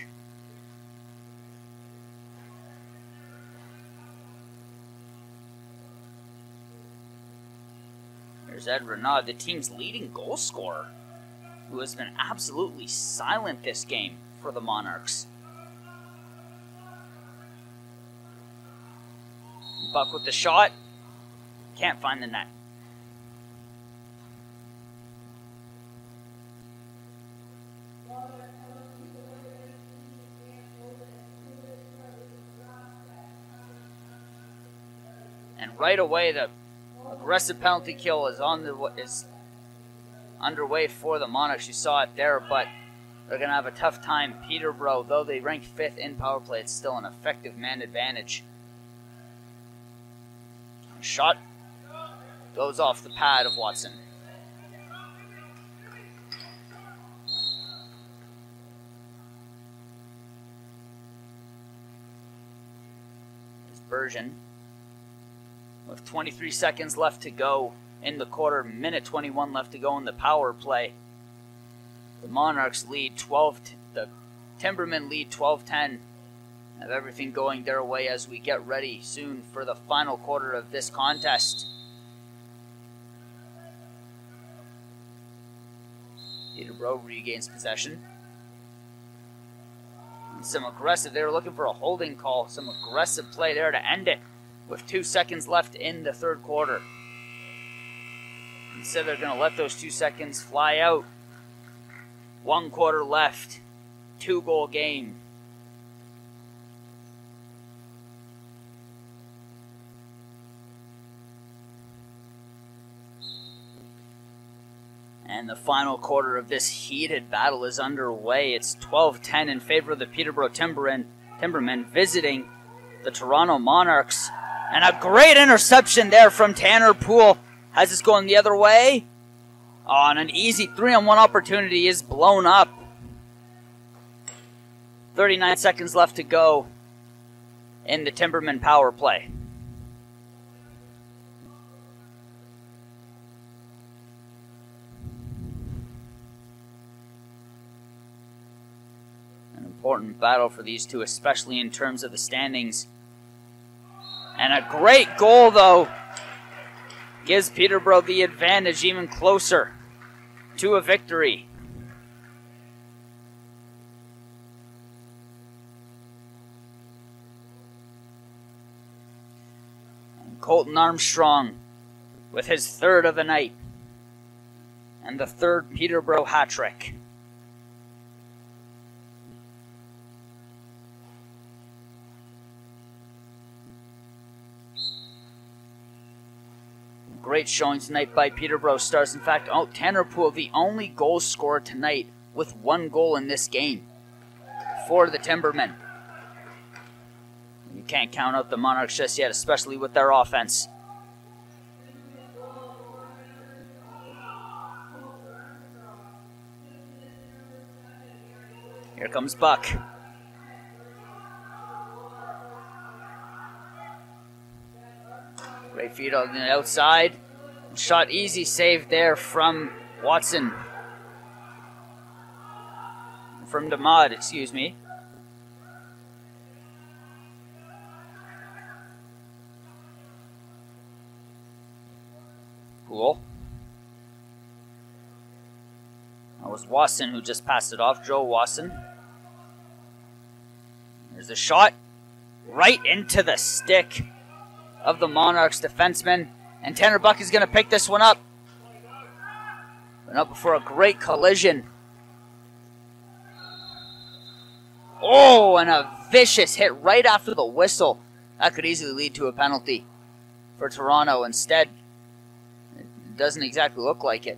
There's Ed Renaud, the team's leading goal scorer, who has been absolutely silent this game for the Monarchs. Buck with the shot. Can't find the net. And right away, the aggressive penalty kill is underway for the Monarchs. You saw it there, but they're going to have a tough time. Peterborough, though they rank 5th in power play, it's still an effective man advantage. Shot goes off the pad of Watson. Dispersion. With 23 seconds left to go in the quarter, minute 21 left to go in the power play. The Monarchs lead the Timbermen lead 12-10. Have everything going their way as we get ready soon for the final quarter of this contest. Peterborough regains possession. And some aggressive, they were looking for a holding call, some aggressive play there to end it with 2 seconds left in the third quarter. Instead, they're going to let those 2 seconds fly out. 1 quarter left, 2-goal game. And the final quarter of this heated battle is underway. It's 12-10 in favor of the Peterborough Timbermen visiting the Toronto Monarchs. And a great interception there from Tanner Poole. Has this going the other way? Oh, and an easy 3-on-1 opportunity is blown up. 39 seconds left to go in the Timbermen power play. An important battle for these two, especially in terms of the standings. And a great goal, though, gives Peterborough the advantage even closer to a victory. And Colton Armstrong with his 3rd of the night and the 3rd Peterborough hat trick. Great showing tonight by Peterborough Stars. In fact, Tanner Poole, the only goal scorer tonight with 1 goal in this game for the Timbermen. You can't count out the Monarchs just yet, especially with their offense. Here comes Buck. Great feed on the outside. Shot easy save there from Watson. From DeMod, excuse me. Cool. That was Watson who just passed it off. Joe Watson. There's the shot. Right into the stick of the Monarchs defenseman. And Tanner Buck is going to pick this one up. Went up before a great collision. Oh, and a vicious hit right after the whistle. That could easily lead to a penalty for Toronto. Instead, it doesn't exactly look like it.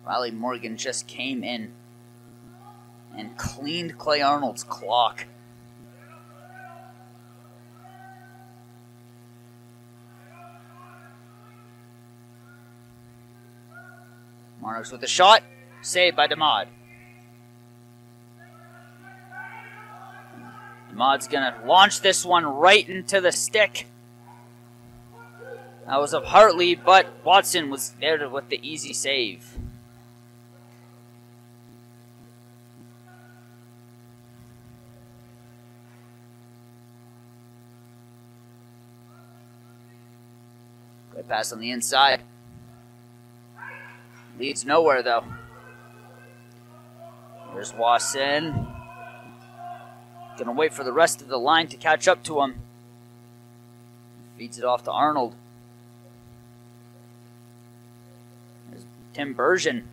Riley Morgan just came in and cleaned Clay Arnold's clock. Monarchs with a shot. Saved by DeMod. DeMod's going to launch this one right into the stick. That was of Hartley, but Watson was there with the easy save. Good pass on the inside. Leads nowhere, though. There's Watson. Gonna wait for the rest of the line to catch up to him. Feeds it off to Arnold. There's Timbermen.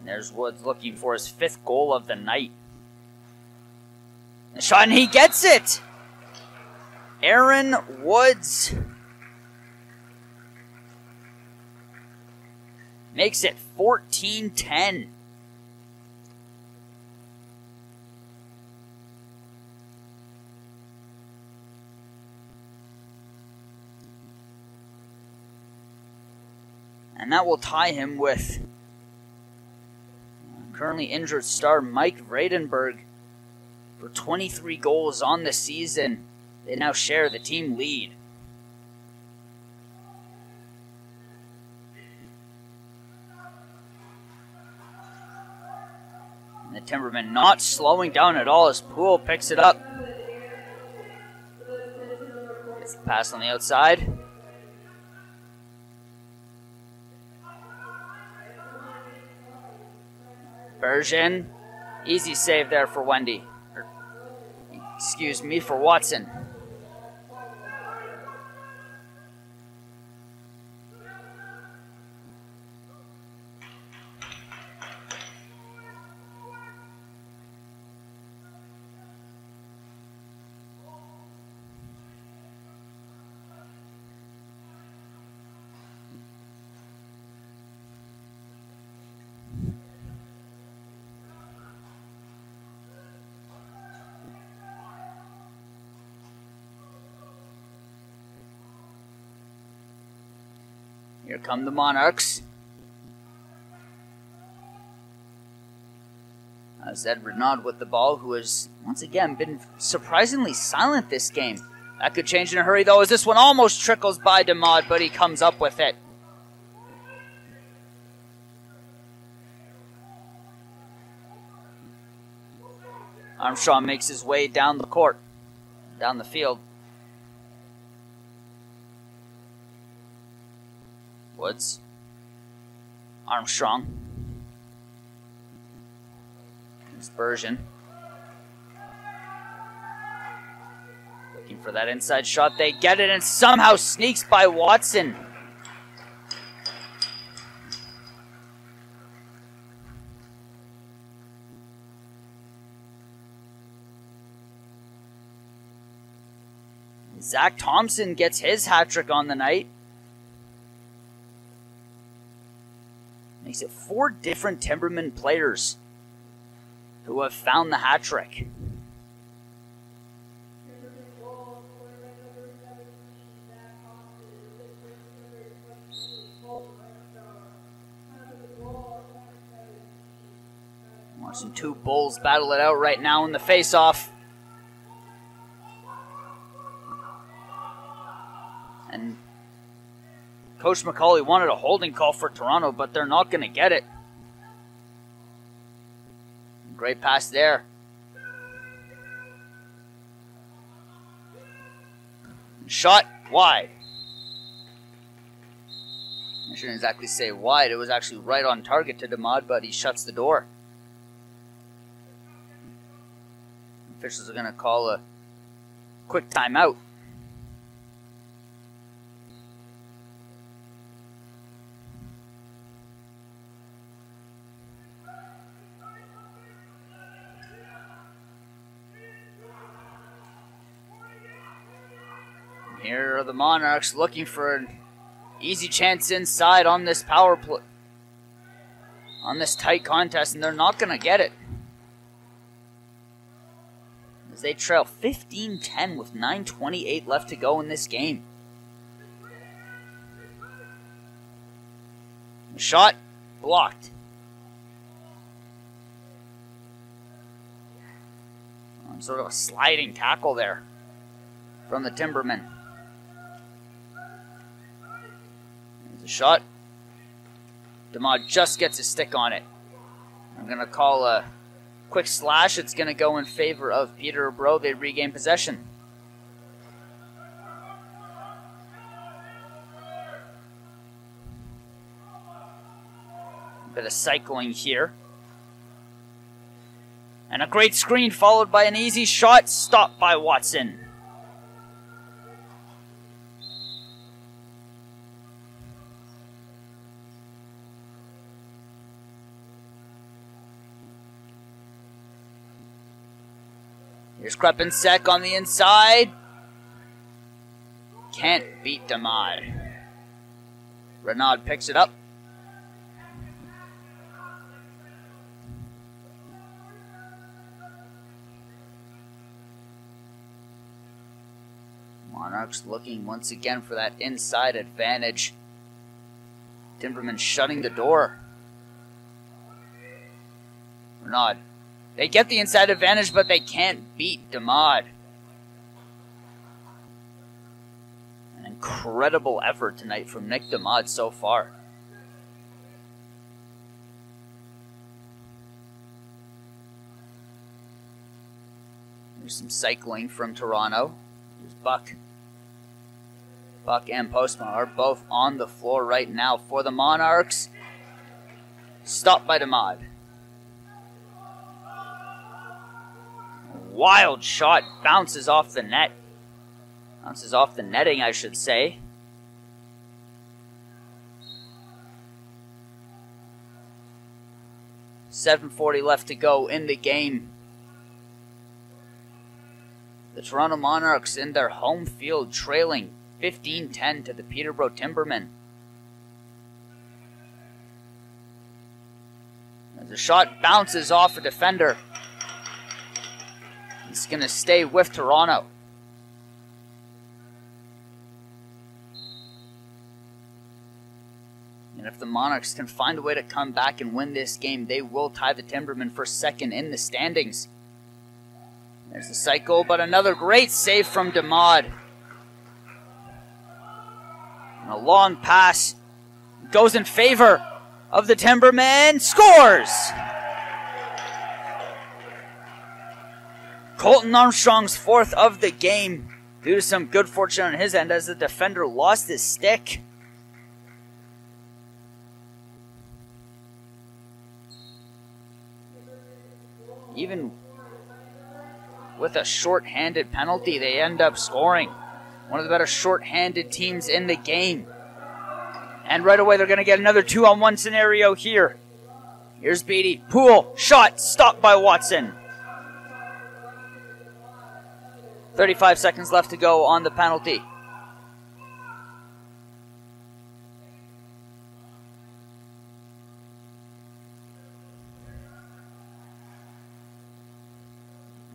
There's Woods looking for his 5th goal of the night. The shot, and he gets it! Aaron Woods makes it 14-10. And that will tie him with currently injured star Mike Vredenberg for 23 goals on the season. They now share the team lead. And the Timbermen not slowing down at all as Poole picks it up. Gets the pass on the outside. Bergen. Easy save there for Wendy. Excuse me, for Watson. Here come the Monarchs. As Ed Renaud with the ball, who has once again been surprisingly silent this game. That could change in a hurry, though, as this one almost trickles by DeMod, but he comes up with it. Armstrong makes his way down the court, down the field. Woods. Armstrong. Dispersion. Looking for that inside shot. They get it and somehow sneaks by Watson. Zach Thompson gets his hat trick on the night. Makes it 4 different Timbermen players who have found the hat trick. Watching 2 Bulls battle it out right now in the face-off. And Coach McCauley wanted a holding call for Toronto, but they're not going to get it. Great pass there. Shot wide. I shouldn't exactly say wide. It was actually right on target to DeMod, but he shuts the door. Officials are going to call a quick timeout. Here are the Monarchs looking for an easy chance inside on this power play, on this tight contest, and they're not going to get it. As they trail 15-10 with 9:28 left to go in this game. The shot blocked. Sort of a sliding tackle there from the Timbermen. There's a shot. DeMod just gets a stick on it. I'm going to call a quick slash. It's going to go in favor of Peterborough. They regain possession. A bit of cycling here. And a great screen followed by an easy shot, stopped by Watson. Here's Krepensek on the inside. Can't beat DeMod. Renaud picks it up. Monarchs looking once again for that inside advantage. Timbermen shutting the door. Renaud. They get the inside advantage, but they can't beat DeMod. An incredible effort tonight from Nick DeMod so far. There's some cycling from Toronto. There's Buck. Buck and Postma are both on the floor right now for the Monarchs. Stopped by DeMod. Wild shot, bounces off the net. Bounces off the netting, I should say. .740 left to go in the game. The Toronto Monarchs in their home field trailing 15-10 to the Peterborough Timbermen. As the shot bounces off a defender. It's going to stay with Toronto. And if the Monarchs can find a way to come back and win this game, they will tie the Timbermen for second in the standings. There's the cycle, but another great save from DeMod. And a long pass goes in favor of the Timbermen. Scores! Colton Armstrong's fourth of the game due to some good fortune on his end as the defender lost his stick. Even with a short-handed penalty, they end up scoring. One of the better short-handed teams in the game. And right away, they're going to get another 2-on-1 scenario here. Here's Beatty. Poole. Shot. Stopped by Watson. 35 seconds left to go on the penalty.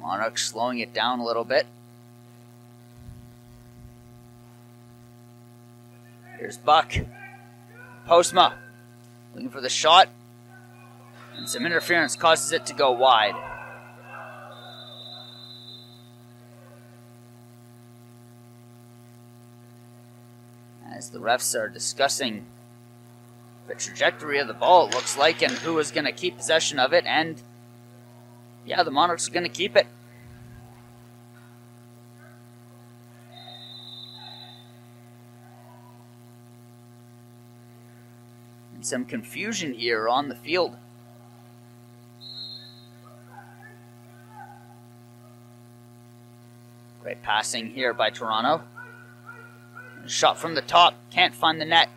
Monarchs slowing it down a little bit. Here's Buck. Postma looking for the shot. And some interference causes it to go wide. As the refs are discussing the trajectory of the ball, it looks like, and who is going to keep possession of it. And yeah, the Monarchs are going to keep it. And some confusion here on the field. Great passing here by Toronto. Shot from the top, can't find the net.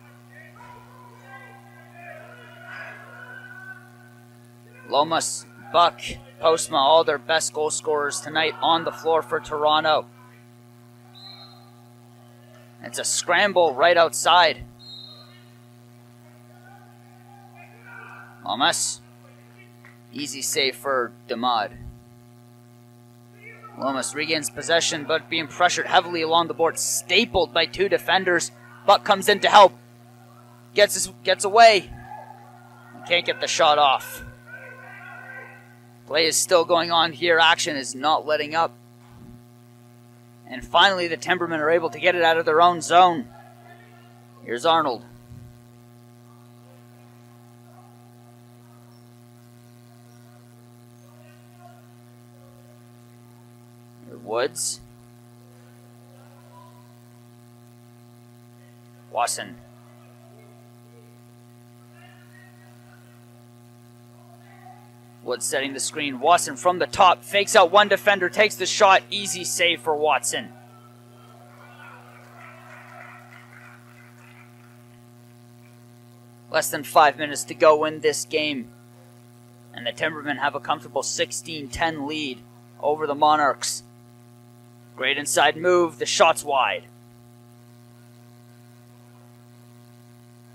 Lomas, Buck, Postma, all their best goal scorers tonight on the floor for Toronto. It's a scramble right outside. Lomas. Easy save for Demod. Lomas regains possession, but being pressured heavily along the board. Stapled by two defenders. Buck comes in to help. Gets away. Can't get the shot off. Play is still going on here. Action is not letting up. And finally, the Timbermen are able to get it out of their own zone. Here's Arnold. Here's Woods. Watson. Woods setting the screen. Watson from the top. Fakes out one defender. Takes the shot. Easy save for Watson. Less than 5 minutes to go in this game. And the Timbermen have a comfortable 16-10 lead over the Monarchs. Great inside move. The shot's wide.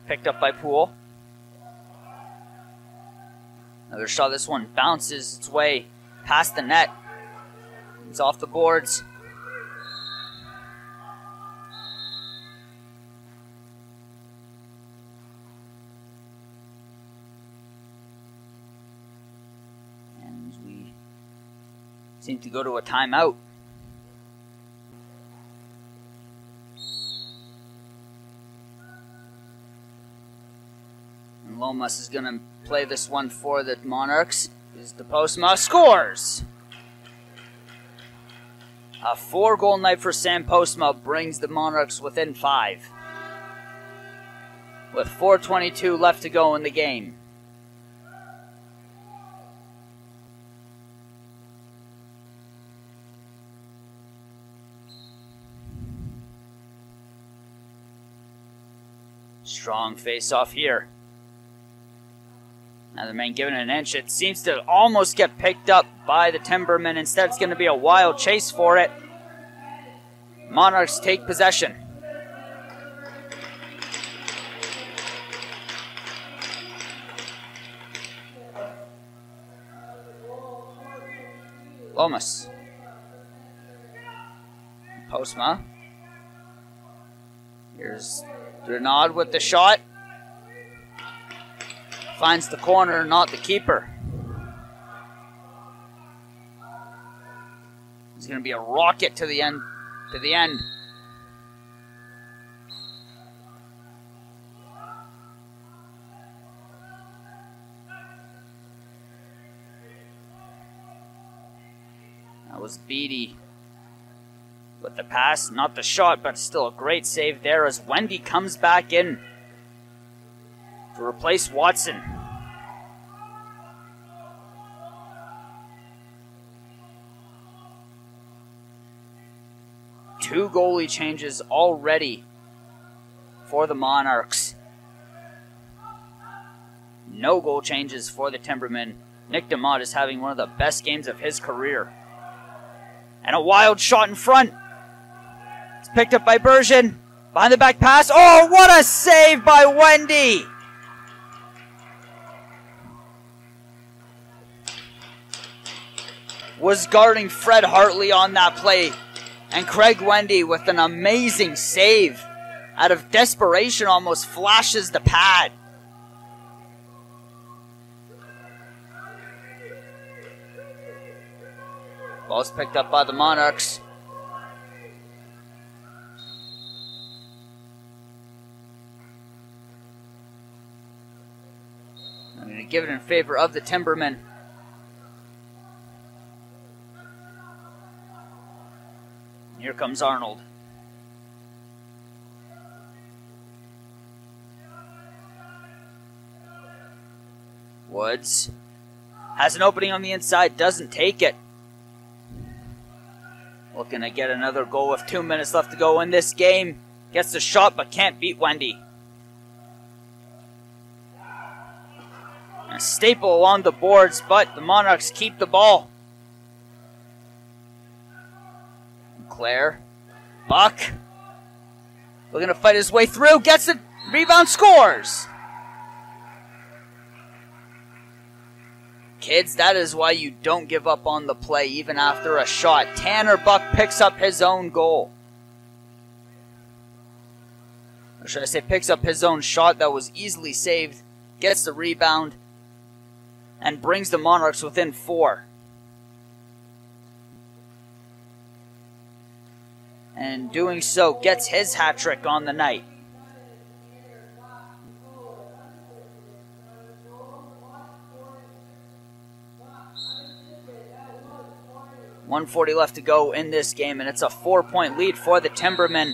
Picked up by Poole. Another shot. This one bounces its way past the net. It's off the boards. And we seem to go to a timeout. And Lomas is going to play this one for the Monarchs. Is the Postma scores. A 4-goal night for Sam Postma brings the Monarchs within 5. With 4:22 left to go in the game. Strong face-off here. Another man given an inch. It seems to almost get picked up by the Timbermen. Instead, it's going to be a wild chase for it. Monarchs take possession. Lomas. Postma. Here's Renaud with the shot. Finds the corner, not the keeper. It's going to be a rocket to the end. That was Beattie with the pass, not the shot, but still a great save there as Wendy comes back in to replace Watson. Two goalie changes already for the Monarchs. No goal changes for the Timbermen. Nick DeMott is having one of the best games of his career. And a wild shot in front. It's picked up by Bergen. Behind the back pass. Oh, what a save by Wendy! Was guarding Fred Hartley on that play. And Craig Wendy with an amazing save. Out of desperation almost flashes the pad. Ball's picked up by the Monarchs. I'm going to give it in favor of the Timbermen. Here comes Arnold. Woods has an opening on the inside, doesn't take it. Looking to get another goal with 2 minutes left to go in this game. Gets the shot but can't beat Wendy. A staple along the boards, but the Monarchs keep the ball. Claire. Buck. Looking to fight his way through. Gets the rebound. Scores. Kids, that is why you don't give up on the play even after a shot. Tanner Buck picks up his own goal. Or should I say picks up his own shot that was easily saved. Gets the rebound. And brings the Monarchs within 4. And doing so gets his hat trick on the night. .140 left to go in this game, and it's a 4-point lead for the Timbermen.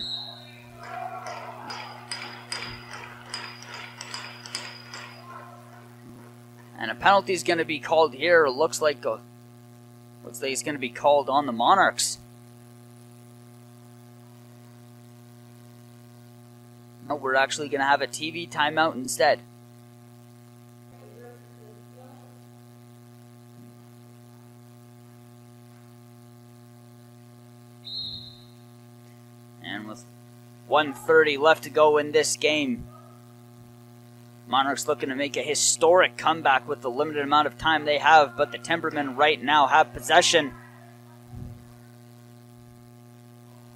And a penalty is going to be called here. Looks like it's going to be called on the Monarchs. No, we're actually going to have a TV timeout instead. And with 1:30 left to go in this game, Monarchs looking to make a historic comeback with the limited amount of time they have, but the Timbermen right now have possession.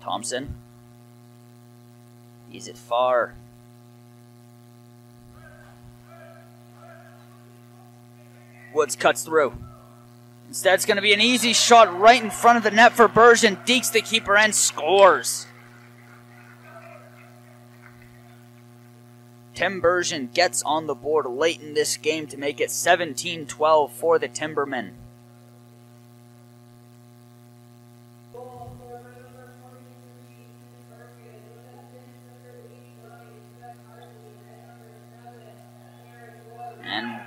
Thompson. He's it far. Woods cuts through. Instead, it's going to be an easy shot right in front of the net for Bergen. Dekes the keeper and scores. Tim Bergen gets on the board late in this game to make it 17-12 for the Timbermen. And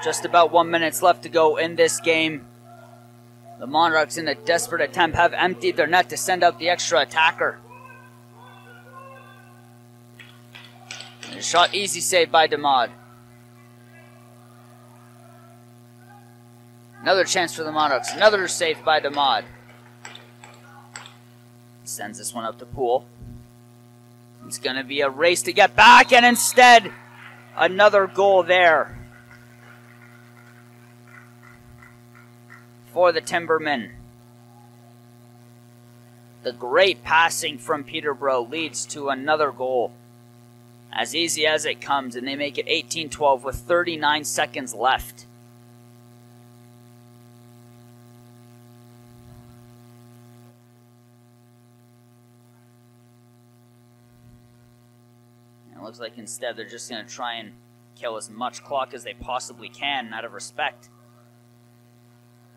just about 1 minute left to go in this game. The Monarchs, in a desperate attempt, have emptied their net to send out the extra attacker. And a shot, easy save by DeMod. Another chance for the Monarchs. Another save by DeMod. Sends this one up to Poole. It's going to be a race to get back, and instead, another goal there for the Timbermen. The great passing from Peterborough leads to another goal. As easy as it comes, and they make it 18-12 with 39 seconds left. And it looks like instead they're just going to try and kill as much clock as they possibly can out of respect.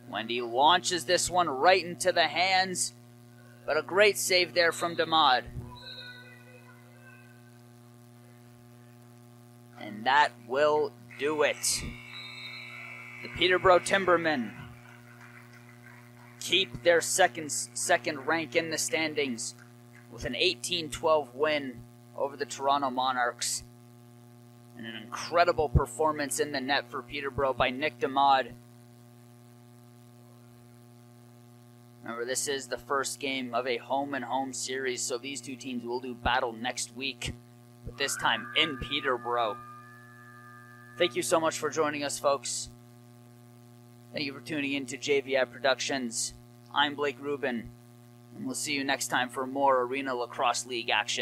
Wendy launches this one right into the hands, but a great save there from DeMod. And that will do it. The Peterborough Timbermen keep their second rank in the standings with an 18-12 win over the Toronto Monarchs. And an incredible performance in the net for Peterborough by Nick DeMod. Remember, this is the first game of a home-and-home series, so these two teams will do battle next week, but this time in Peterborough. Thank you so much for joining us, folks. Thank you for tuning in to JVI Productions. I'm Blake Rubin, and we'll see you next time for more Arena Lacrosse League action.